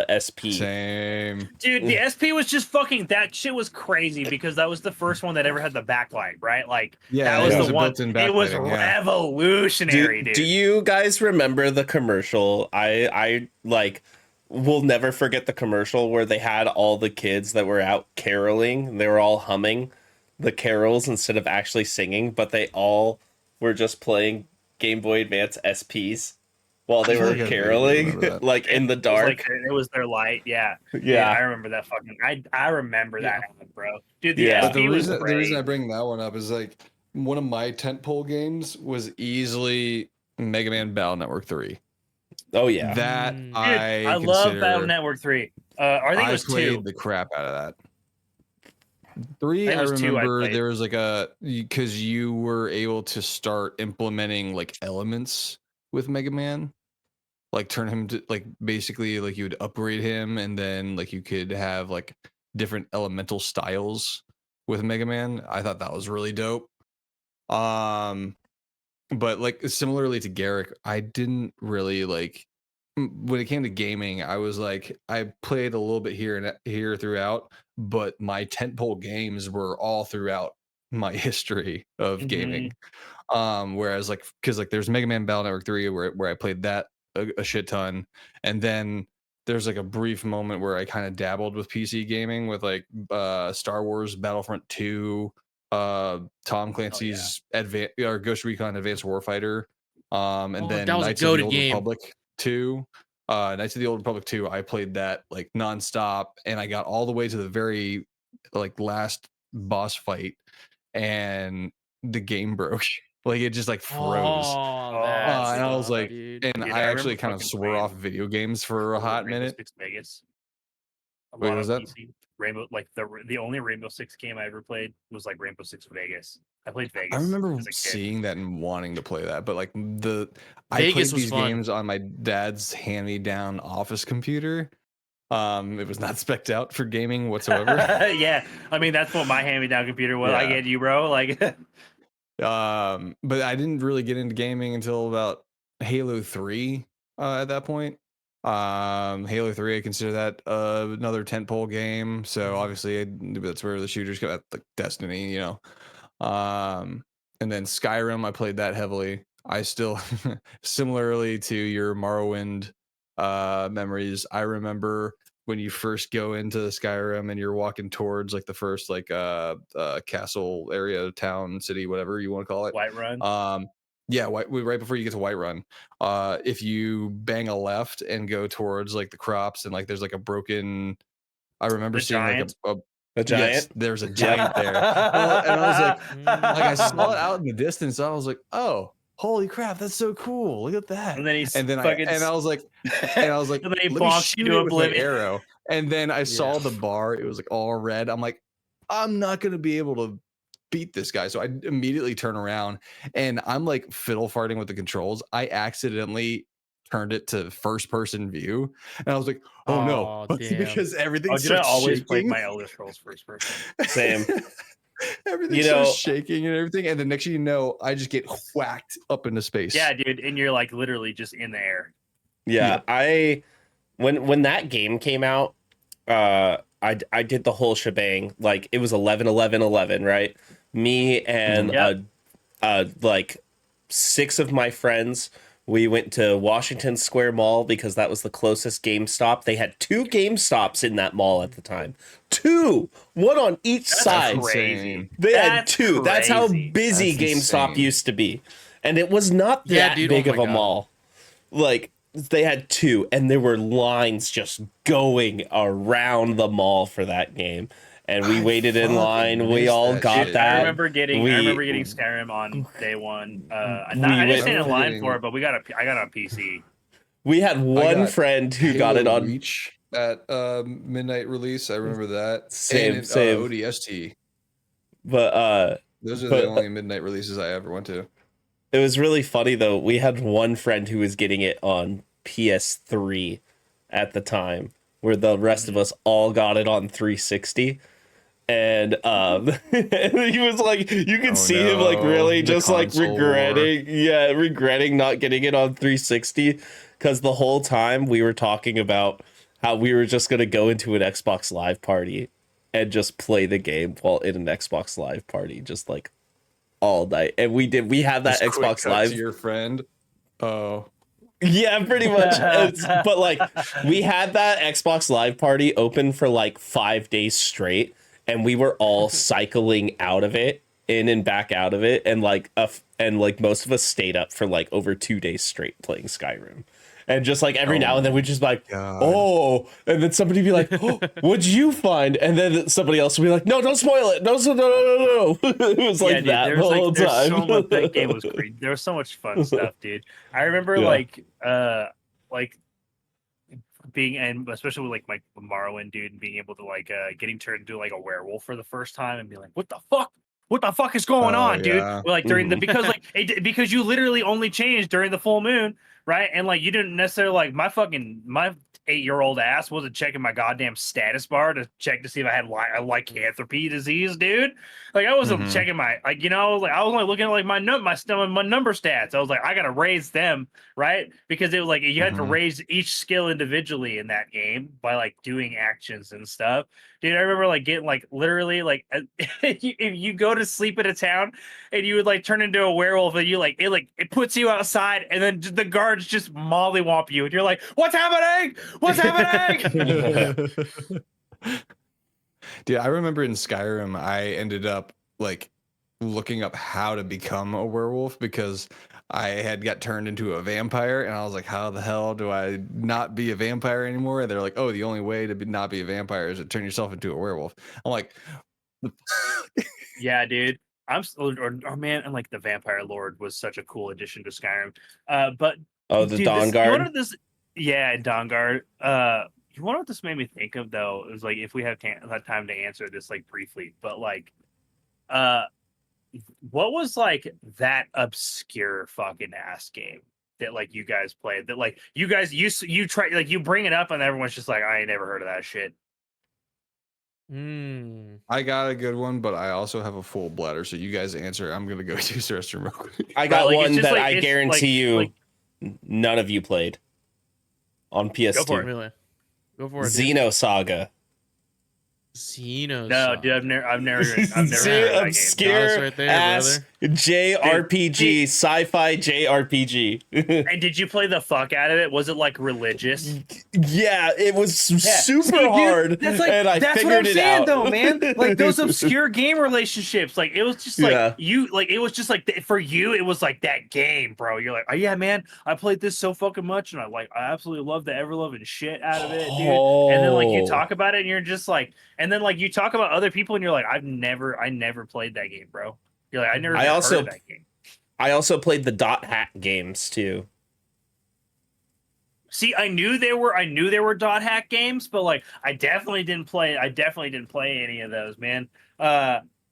SP. Same. Dude, the SP was just fucking, that shit was crazy because that was the first one that ever had the backlight, right? Like, Yeah, that was it was the a one. built-in It was backlighting, yeah. revolutionary, dude. Do you guys remember the commercial? I like will never forget the commercial where they had all the kids that were out caroling. They were all humming the carols instead of actually singing, but they all were just playing Game Boy Advance SPs while they I feel were like I vaguely caroling, remember that. like in the It was dark. like it was their light, yeah. Dude, I Yeah. remember that fucking. I remember that, bro. Dude, the Yeah. But SP was the great. reason I bring that one up is like one of my tentpole games was easily Mega Man Battle Network 3. Oh yeah. That Dude, Dude, I love Battle Network 3. I think it was played 2. the crap out of that. 3, I think I it was 2 I remember played. there was like because you were able to start implementing like elements with Mega Man, like turn him to like basically like you would upgrade him, and then like you could have like different elemental styles with Mega Man. I thought that was really dope. But like similarly to Garrick, I didn't really like when it came to gaming. I was like, I played a little bit here and here throughout, but my tentpole games were all throughout my history of gaming. Whereas like, because like there's Mega Man Battle Network 3 where I played that a shit ton, and then there's like a brief moment where I kind of dabbled with PC gaming with like Star Wars Battlefront 2, Tom Clancy's or Ghost Recon Advanced Warfighter, and Oh, then that was a Knights of the goated Old game. Republic 2. Knights of the Old Republic 2, I played that like nonstop, and I got all the way to the very like last boss fight, and the game broke. Like it just like froze. Oh, Oh, that and I was sucked, like, dude. and Dude, I I actually remember kind of fucking swore off playing video games for a hot Rainbow minute. Six Vegas. A Wait, lot was on that? PC. Rainbow, like the only Rainbow Six game I ever played was like Rainbow Six Vegas. I played Vegas. I remember as a kid. seeing that and wanting to play that, but like I Vegas played was these fun. games on my dad's hand-me-down office computer. It was not spec'd out for gaming whatsoever. Yeah, I mean that's what my hand-me-down computer was. I Yeah. get you, bro. Like, But I didn't really get into gaming until about Halo 3 at that point. Halo 3, I consider that another tentpole game. So obviously that's where the shooters go, like Destiny, you know. And then Skyrim, I played that heavily. I still, similarly to your Morrowind memories, I remember when you first go into Skyrim and you're walking towards like the first like castle area, town, city, whatever you want to call it. Whiterun. Yeah, right before you get to Whiterun, if you bang a left and go towards like the crops and like there's like a broken, I remember The seeing giant? like A giant. Yes, there's a giant there. And I was like I saw it out in the distance. I was like, oh, holy crap, that's so cool. Look at that. And then I was like, and then he let me bonks you shoot to it with my oblivion. arrow. And then I saw the bar. It was like all red. I'm like, I'm not gonna be able to beat this guy. So I immediately turn around and I'm like fiddle farting with the controls. I accidentally turned it to first person view. And I was like, oh no, Aw, damn. because everything Oh, did I starts always play shaking. my Elder Scrolls first person? Same. Everything You know- starts shaking and everything. And the next thing you know, I just get whacked up into space. Yeah, dude, and you're like literally just in the air. Yeah, when that game came out, I did the whole shebang. Like it was 11 11 11, right? Me and like 6 of my friends, we went to Washington Square Mall because that was the closest GameStop. They had 2 GameStops in that mall at the time. 2, one on each side. Crazy. They had That's 2. That's how crazy. busy That's GameStop insane. used to be. And it was not Yeah, that dude, big oh of my a God. mall. Like they had 2 and there were lines just going around the mall for that game. And we I waited in fucking line. We missed all that got shit. that. I remember getting We- Skyrim on day one. I We didn't went- stand in line getting- for it, but I got it on PC. We had one got friend who got it Halo on. Reach at midnight release. I remember that. Same, And same. ODST. But Those are But- the only midnight releases I ever went to. it was really funny though. We had one friend who was getting it on PS3 at the time, where the rest of us all got it on 360. And he was like, you could Oh, see him like no, really the just like console regretting not getting it on 360, because the whole time we were talking about how we were just gonna go into an Xbox Live party and just play the game while in an Xbox Live party, just like all night. And we had that Just quick Xbox cut Live. to your friend. Oh, Yeah, pretty much. But like we had that Xbox Live party open for like 5 days straight, and we were all cycling out of it, in and back out of it, and like most of us stayed up for like over 2 days straight playing Skyrim. And just like every now and then we'd just be like, God. oh, and then somebody be like, oh, what'd you find? And then somebody else would be like, no, don't spoil it. No. It was like dude, that the whole there's time. so much, that game was great. There was so much fun stuff, dude. I remember Yeah. like being, and especially with like Morrowind, dude, and being able to like getting turned into like a werewolf for the first time and be like, what the fuck is going Oh, on, dude? yeah. Well, like during the, Mhm. because like because you literally only changed during the full moon, right? And like you didn't necessarily like my 8-year-old ass wasn't checking my goddamn status bar to check to see if I had a lycanthropy disease, dude. Like I wasn't Mhm. checking my, like, you know, like I was only looking at like my number stats. I was like, I gotta raise them, right? Because it was like you had to Mhm. raise each skill individually in that game by like doing actions and stuff. Dude, I remember like getting like literally like if you go to sleep in a town and you would like turn into a werewolf and you like it puts you outside and then the guards just mollywomp you and you're like, what's happening? What's happening? Dude, I remember in Skyrim, I ended up like looking up how to become a werewolf because I had got turned into a vampire, and I was like, how the hell do I not be a vampire anymore? And they're like, oh, the only way to not be a vampire is to turn yourself into a werewolf. I'm like, Yeah, dude. Or man, and like the Vampire Lord was such a cool addition to Skyrim. But Oh, the dude, Dawn you Guard. wanted this, yeah, Dawn Guard. You want what this made me think of though is like if we have time to answer this like briefly, but like, what was like that obscure fucking ass game that like you guys played that like you guys you try like you bring it up and everyone's just like I ain't never heard of that shit. I got a good one, but I also have a full bladder. So you guys answer. I'm gonna go use the restroom real quick. I got Right, like, it's one just that like- I it's guarantee like- you none of you played on PS2. for it. Really? Go for it. dude. Xenosaga. Xeno. No, dude, I've never heard of that game. Obscure Got us right there, ass brother. JRPG, sci-fi JRPG. And did you play the fuck out of it? Was it like religious? Yeah, it was super See, dude, hard, that's like and I that's figured what I'm it saying out. though, man. Like those obscure game relationships. Like it was just like Yeah. it was just like for you, it was like that game, bro. You're like, oh yeah, man, I played this so fucking much, and I absolutely love the ever loving shit out of it, dude. And then like you Oh. talk about it, and you're just like, and then like you talk about other people, and you're like, I never played that game, bro. You're like, I never I even also- heard of that game. I also played the dot hack games too. See, I knew there were dot hack games, but like I definitely didn't play any of those, man.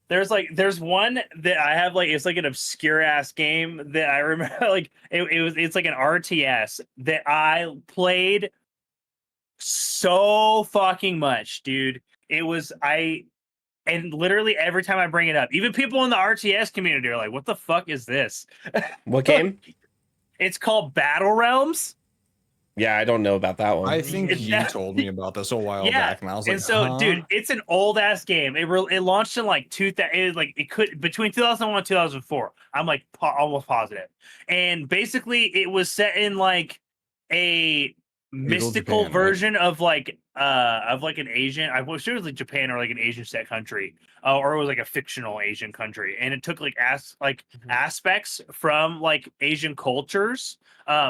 There's one that I have, like it's like an obscure ass game that I remember like it's like an RTS that I played so fucking much, dude. And literally every time I bring it up, even people in the RTS community are like, what the fuck is this? What game? It's called Battle Realms. Yeah, I don't know about that one. I think It's you that- told me about this a while Yeah, back, and I was like, And so, huh? dude, it's an old ass game. It launched in like 2000, it could between 2001 and 2004. I'm like almost positive. And basically, it was set in like a mystical Japan, right? version of like an Asian. I was sure it was like Japan or like an Asian set country, or it was like a fictional Asian country. And it took like aspects from like Asian cultures.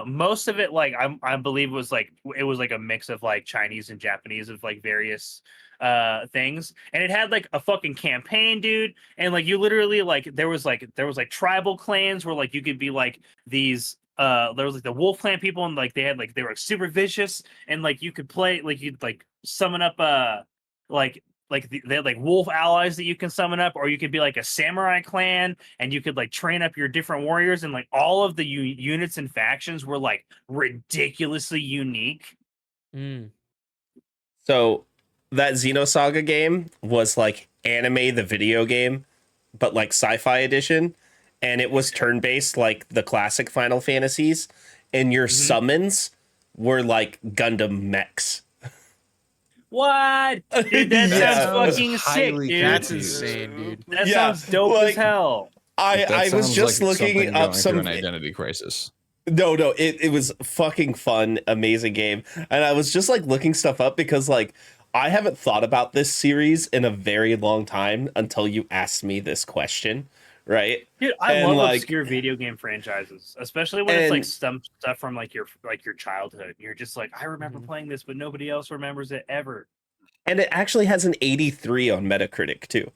Most of it, like I believe, was like a mix of like Chinese and Japanese of like various things, and it had like a fucking campaign, dude. And like you literally like there was like tribal clans where like you could be like these. There was like the wolf clan people, and like they were like super vicious, and like you could play like you'd like summon up they had like wolf allies that you can summon up, or you could be like a samurai clan and you could like train up your different warriors, and like all of the units and factions were like ridiculously unique. Mm. So that Xenosaga game was like Anime the video game, but like sci-fi edition, and it was turn-based like the classic Final Fantasies, and your summons were like Gundam mechs. What? Dude, that Yeah. sounds fucking sick, Highly dude. That's confused. insane, dude. That Yeah, sounds dope like- as hell. That I was sounds just like looking something up going some through an identity crisis. No, it was fucking fun, amazing game. And I was just like looking stuff up because like I haven't thought about this series in a very long time until you asked me this question, right? Dude, I And, love like- obscure video game franchises, especially when it's like And- some stuff from like your childhood. You're just like, I remember playing this, but nobody else remembers it ever. And it actually has an 83 on Metacritic too.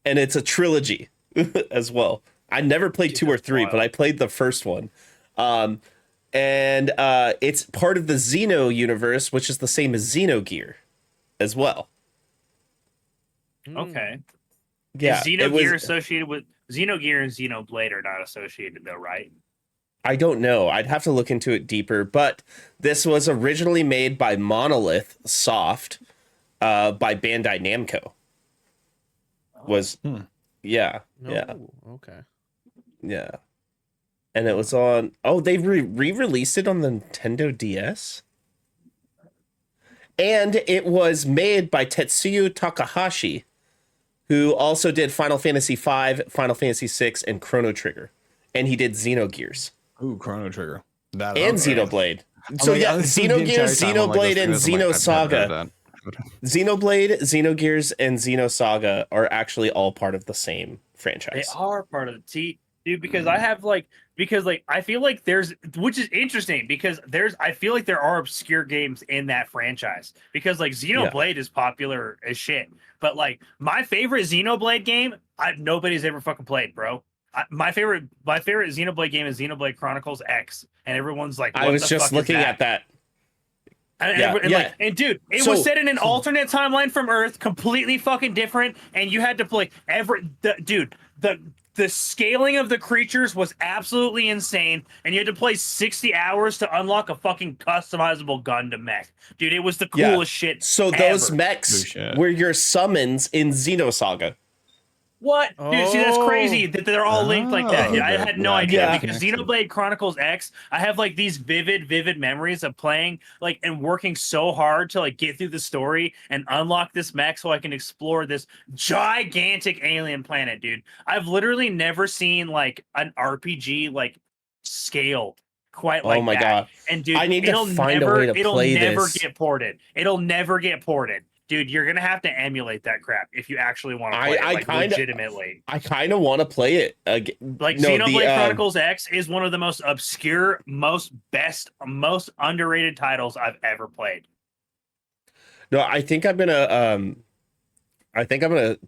And it's a trilogy as well. I never played Dude, 2 or that's 3, wild. but I played the first one. And it's part of the Xeno universe, which is the same as Xenogear as well. Mm. Okay. Yeah, Is it was- Xenogear associated with Xenogear and Xenoblade are not associated though, right? I don't know. I'd have to look into it deeper, but this was originally made by Monolith Soft, by Bandai Namco. Was yeah, No. yeah, Okay. yeah. And it was on. Oh, they re-released it on the Nintendo DS. And it was made by Tetsuya Takahashi, who also did Final Fantasy V, Final Fantasy VI, and Chrono Trigger. And he did Xenogears Ooh, Chrono Trigger. That and okay. Xenoblade. I'm So like, yeah, I listened to the entire Xenogears, time, I'm like, Xenoblade, and listening to this, I'm like, I've never heard Xenosaga. of that. Xenoblade, Xenogears, and Xenosaga are actually all part of the same They franchise. are part of the T, dude. Because I have I feel like there's, which is interesting because I feel like there are obscure games in that franchise because like Xenoblade is popular as shit, but like my favorite Xenoblade game, nobody's ever fucking played, bro. My favorite Xenoblade game is Xenoblade Chronicles X, and everyone's like, I what was the just fuck is looking that? at that. And, Yeah, and, yeah. like, and dude, it So- was set in an alternate timeline from Earth, completely fucking different, and you had to play the scaling of the creatures was absolutely insane, and you had to play 60 hours to unlock a fucking customizable Gundam mech. Dude, it was the Yeah. coolest shit. So those ever. mechs Oh, shit. were your summons in Xenosaga. What? Dude, see, that's crazy that they're all linked like that. Oh, I had no yeah, idea yeah. because connected. Xenoblade Chronicles X, I have like these vivid memories of playing like and working so hard to like get through the story and unlock this mech so I can explore this gigantic alien planet, dude. I've literally never seen like an RPG like scaled quite Oh like my that. god. And dude, I need to find a way to it'll play never this. get ported. It'll never get ported. Dude, you're gonna have to emulate that crap if you actually want to play it, I like kind of legitimately. I kind of want to play it again. Like No, Xenoblade Chronicles X is one of the most obscure, most underrated titles I've ever played. no, I think I'm gonna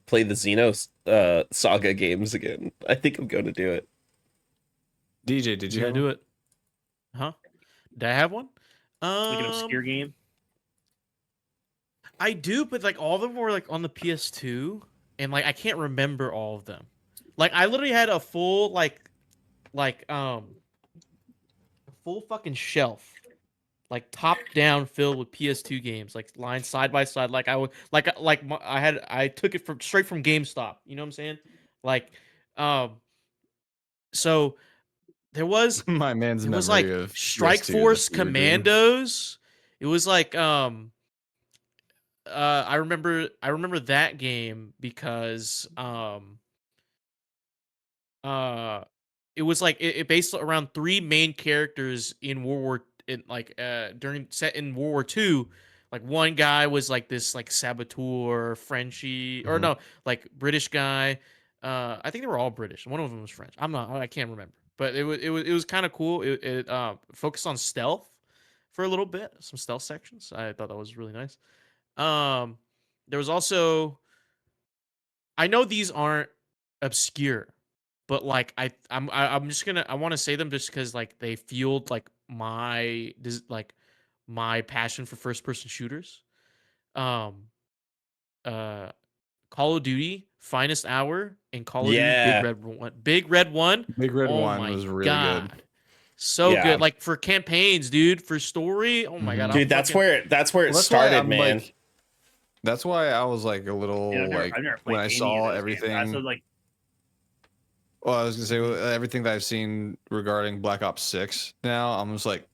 play the Xenos Saga games again. I think I'm gonna do it. DJ, did you Yeah, have do one? it. Huh? Did I have one? Like an obscure game. I do, but like all of them were like on the PS2, and like I can't remember all of them. Like I literally had a full a full fucking shelf, like top down filled with PS2 games, like lined side by side. Like I would I took it from straight from GameStop. You know what I'm saying? Like, um, so there was My man's it was memory like of Strike PS2. That's Force what you're doing. Commandos. It was like I remember that game because uh it was like it based around three main characters in World War in like during set in World War II. Like one guy was like this like saboteur Frenchy or Mhm. no like British guy. I think they were all British. One of them was French. I can't remember. But it was kind of cool. It focused on stealth for a little bit, some stealth sections. I thought that was really nice. Um, there was also I know these aren't obscure, but like I'm just gonna I want to say them just because like they fueled like my passion for first person shooters. Um, uh, Call of Duty Finest Hour and Call of Duty Big Yeah, Red One. Big Red One. Big Red Oh One my was really good. god, so yeah, good. Like for campaigns, dude. For story, oh my god, Mhm. I'm dude. That's fucking. where it Well, that's why started, I'm man. like, that's why I was like a little I've never when played I any saw of those games. I everything. said like Well, I was gonna say everything that I've seen regarding Black Ops 6 now, I'm just like,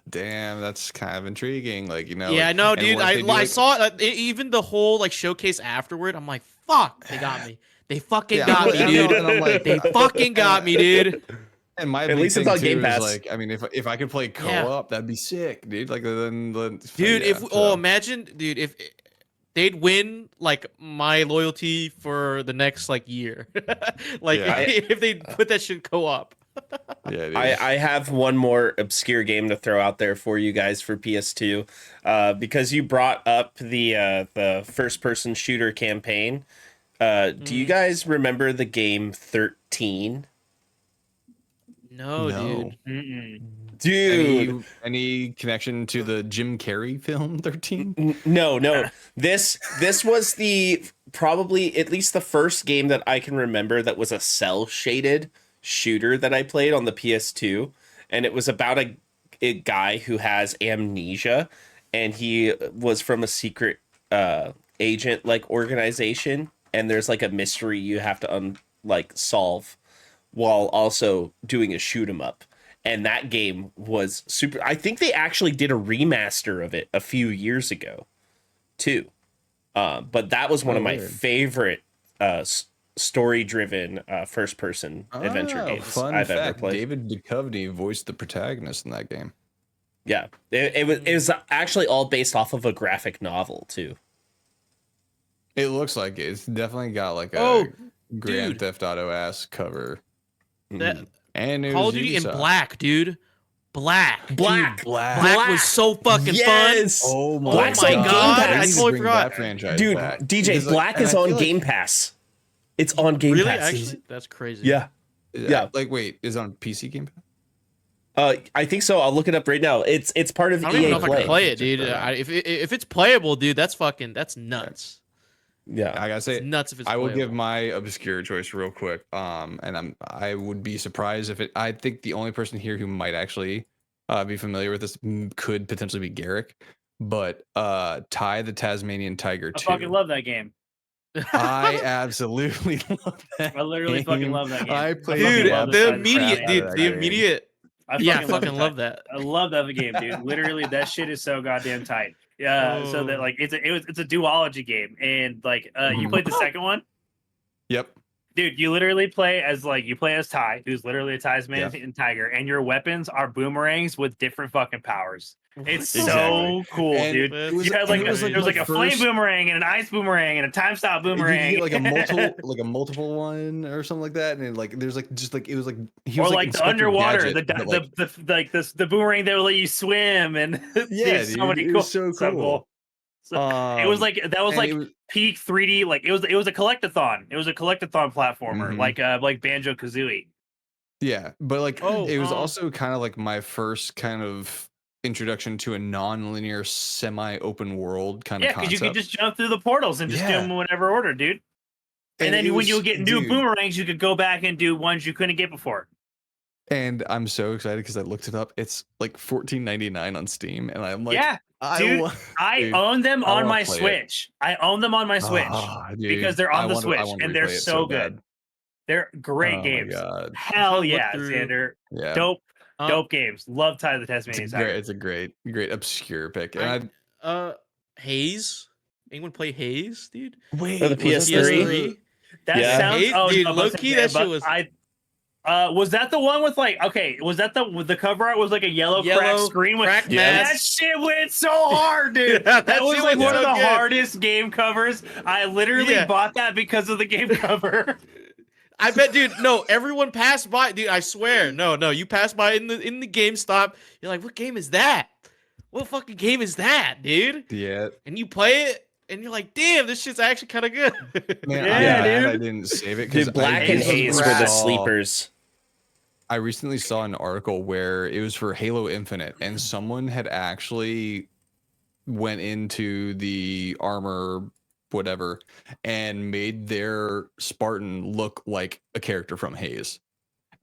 damn, that's kind of intriguing. Like, Yeah, no, and dude. what if they do I like, saw even the whole like showcase afterward. I'm like, fuck, they got me. They fucking yeah, got me, I know, dude. and I'm like, They fucking got me, dude. and my At big least it's thing on Game too is Pass. like, I mean, if I could play Yeah, co-op, that'd be sick, dude. Like then dude. yeah. So Imagine, dude, if they'd win like my loyalty for the next like year, like yeah, if they put that shit co-op. yeah, dude. I have one more obscure game to throw out there for you guys for PS2, because you brought up the first person shooter campaign. Do you Mm, guys remember the game 13? no, No. dude. mm-mm. Dude, Any connection to the Jim Carrey film 13? no. This was the probably at least the first game that I can remember that was a cell shaded shooter that I played on the PS2, and it was about a guy who has amnesia, and he was from a secret agent like organization, and there's like a mystery you have to solve while also doing a shoot 'em up. And that game was super. I think they actually did a remaster of it a few years ago, too. But that was one Oh, of my weird. favorite story-driven first-person adventure games Fun I've ever fact: played. David Duchovny voiced the protagonist in that game. Yeah, it was actually all based off of a graphic novel too. It looks like it. It's definitely got like a Oh, Grand dude, Theft Auto ass cover, that and it Call was of Duty in Ubisoft. black, dude. Black. Black, Dude, Black. Black was so fucking fun. yes. Oh my Black's my on Game God, They I need to Pass, totally bring forgot. that franchise dude. back. DJ, Because, like, Black and is I on feel like- Game Pass. It's on Game Really? Pass. Actually, that's crazy. Yeah. Yeah. Like, wait, is it on PC Game Pass? I think so. I'll look it up right now. It's part of I don't even EA know if I Play. can play it, Check dude. that out. If it's playable, dude, that's nuts. Yeah. I gotta It's say, nuts if it's I will playable. give my obscure choice real quick. And I would be surprised if it. I think the only person here who might actually be familiar with this could potentially be Garrick, but Ty the Tasmanian Tiger I 2. fucking love that game. I absolutely love that. I literally fucking game. love that game. I I played fucking Dude, love the the the Titan immediate, crap out of dude, that the game. immediate. I Yeah, I fucking love fucking the love Titan. that. I love that game, dude. Literally, that shit is so goddamn tight. Yeah. So that Oh. like it's a duology game, and like you Mhm. played the second one. Yep. Dude, you literally play as Ty, who's literally a Tasmanian Yeah. tiger, and your weapons are boomerangs with different fucking powers. It's What the so fuck? cool, And dude. That's it was, You had and like it was like there was my like a flame first. boomerang and an ice boomerang and a time stop You boomerang. get like a multiple one or something like that, and it, like there's like just like it was like he or was like the Inspector underwater, Gadget, but, like, the boomerang that will let you swim, and yeah, dude, so dude, many it cool, was so so cool. cool. So it was like that was And like it was, peak 3D, like it was a collectathon. It was a collectathon platformer, Mhm. like Banjo Kazooie. yeah, but like Oh, it was also kind of like my first kind of introduction to a non-linear, semi-open world kind of Yeah, because you could concept. just jump through the portals and just do them Yeah, in whatever order, dude. And then it when you was, would get new dude. boomerangs, you could go back and do ones you couldn't get before. And I'm so excited because I looked it up. It's like $14.99 on Steam, and I'm like, Yeah, I dude. want, I dude, own them I on want my to play it. Switch. I own them on my Switch Ah, because dude, they're on the I Switch want to and they're replay it so so good. bad. They're great Oh my games. god, I'm Hell trying to look yeah, through. Xander. yeah, Dope, Uh, dope games. Love Ty the Tasmanian Tiger. it's a great obscure pick. And Haze. Anyone play Haze, dude? For the wait, was that PS3? PS3. That Yeah. sounds Haze, dude, no, low but key, that shit but was I was that the one with like was that the cover art was like a yellow cracked yellow screen with cracked Yeah. that mats. shit went so hard, dude. Yeah, that was shit like went one of so the good. hardest game covers. I literally Yeah. bought that because of the game cover. I bet, dude. No, everyone passed by, dude. I swear. No, you passed by in the GameStop. You're like, what game is that? What fucking game is that, dude? yeah, And you play it, and you're like, damn, this shit's actually kind of good. man, Yeah, I'm mad I dude. didn't save it because Dude, Black and Haze was Haze were the rad. sleepers. I recently saw an article where it was for Halo Infinite, and someone had actually went into the armor whatever and made their Spartan look like a character from Haze.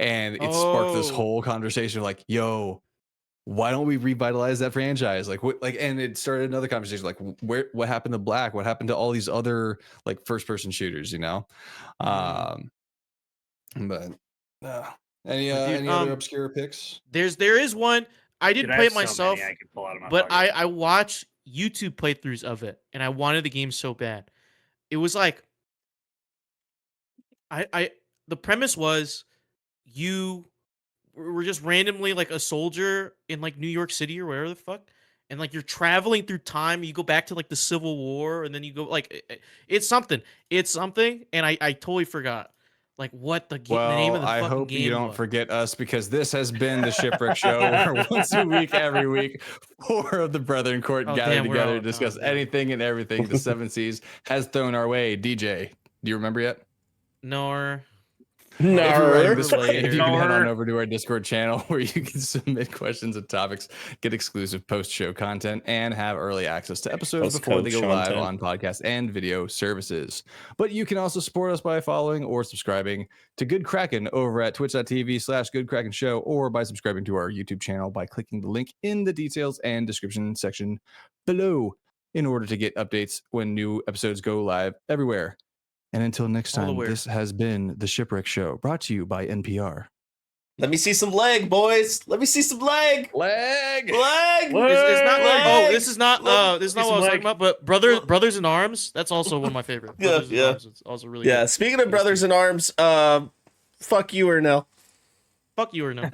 And it sparked this Oh. whole conversation of like, yo, why don't we revitalize that franchise? Like what, like, and it started another conversation like what happened to Black? What happened to all these other like first person shooters, you know? Mm. But uh, But dude, any other obscure picks? there is one. I didn't Dude, I play have it myself, so many I could pull out of my but pocket. I watched YouTube playthroughs of it, and I wanted the game so bad. It was like I the premise was you were just randomly like a soldier in like New York City or wherever the fuck, and like you're traveling through time. You go back to like the Civil War, and then you go like it's something, and I totally forgot like what the name Well, of the I fucking hope you game don't was. forget us because this has been the Shipwreck Show where once a week, every week, four of the Brethren Court Oh, gather damn, we're together all to discuss gone, damn. anything and everything the Seven Seas has thrown our way. DJ, do you remember yet? Nor If you're writing this, later. if you can head on Nor. over to our Discord channel where you can submit questions and topics, get exclusive post-show content, and have early access to episodes before they go live on podcast and video services. But you can also support us by following or subscribing to Good Kraken over at twitch.tv/GoodKrakenShow or by subscribing to our YouTube channel by clicking the link in the details and description section below in order to get updates when new episodes go live everywhere. And until next All the time, way. this has been The Shipwreck Show, brought to you by NPR. Let me see some leg, boys. Let me see some leg. Leg! Leg. It's not like Leg. this is not what I was talking about, but Brothers in Arms, that's also one of my favorite. Yeah, Brothers in yeah. Arms, it's also really Yeah. good. Speaking of Brothers in Arms, fuck you or no. Fuck you or no.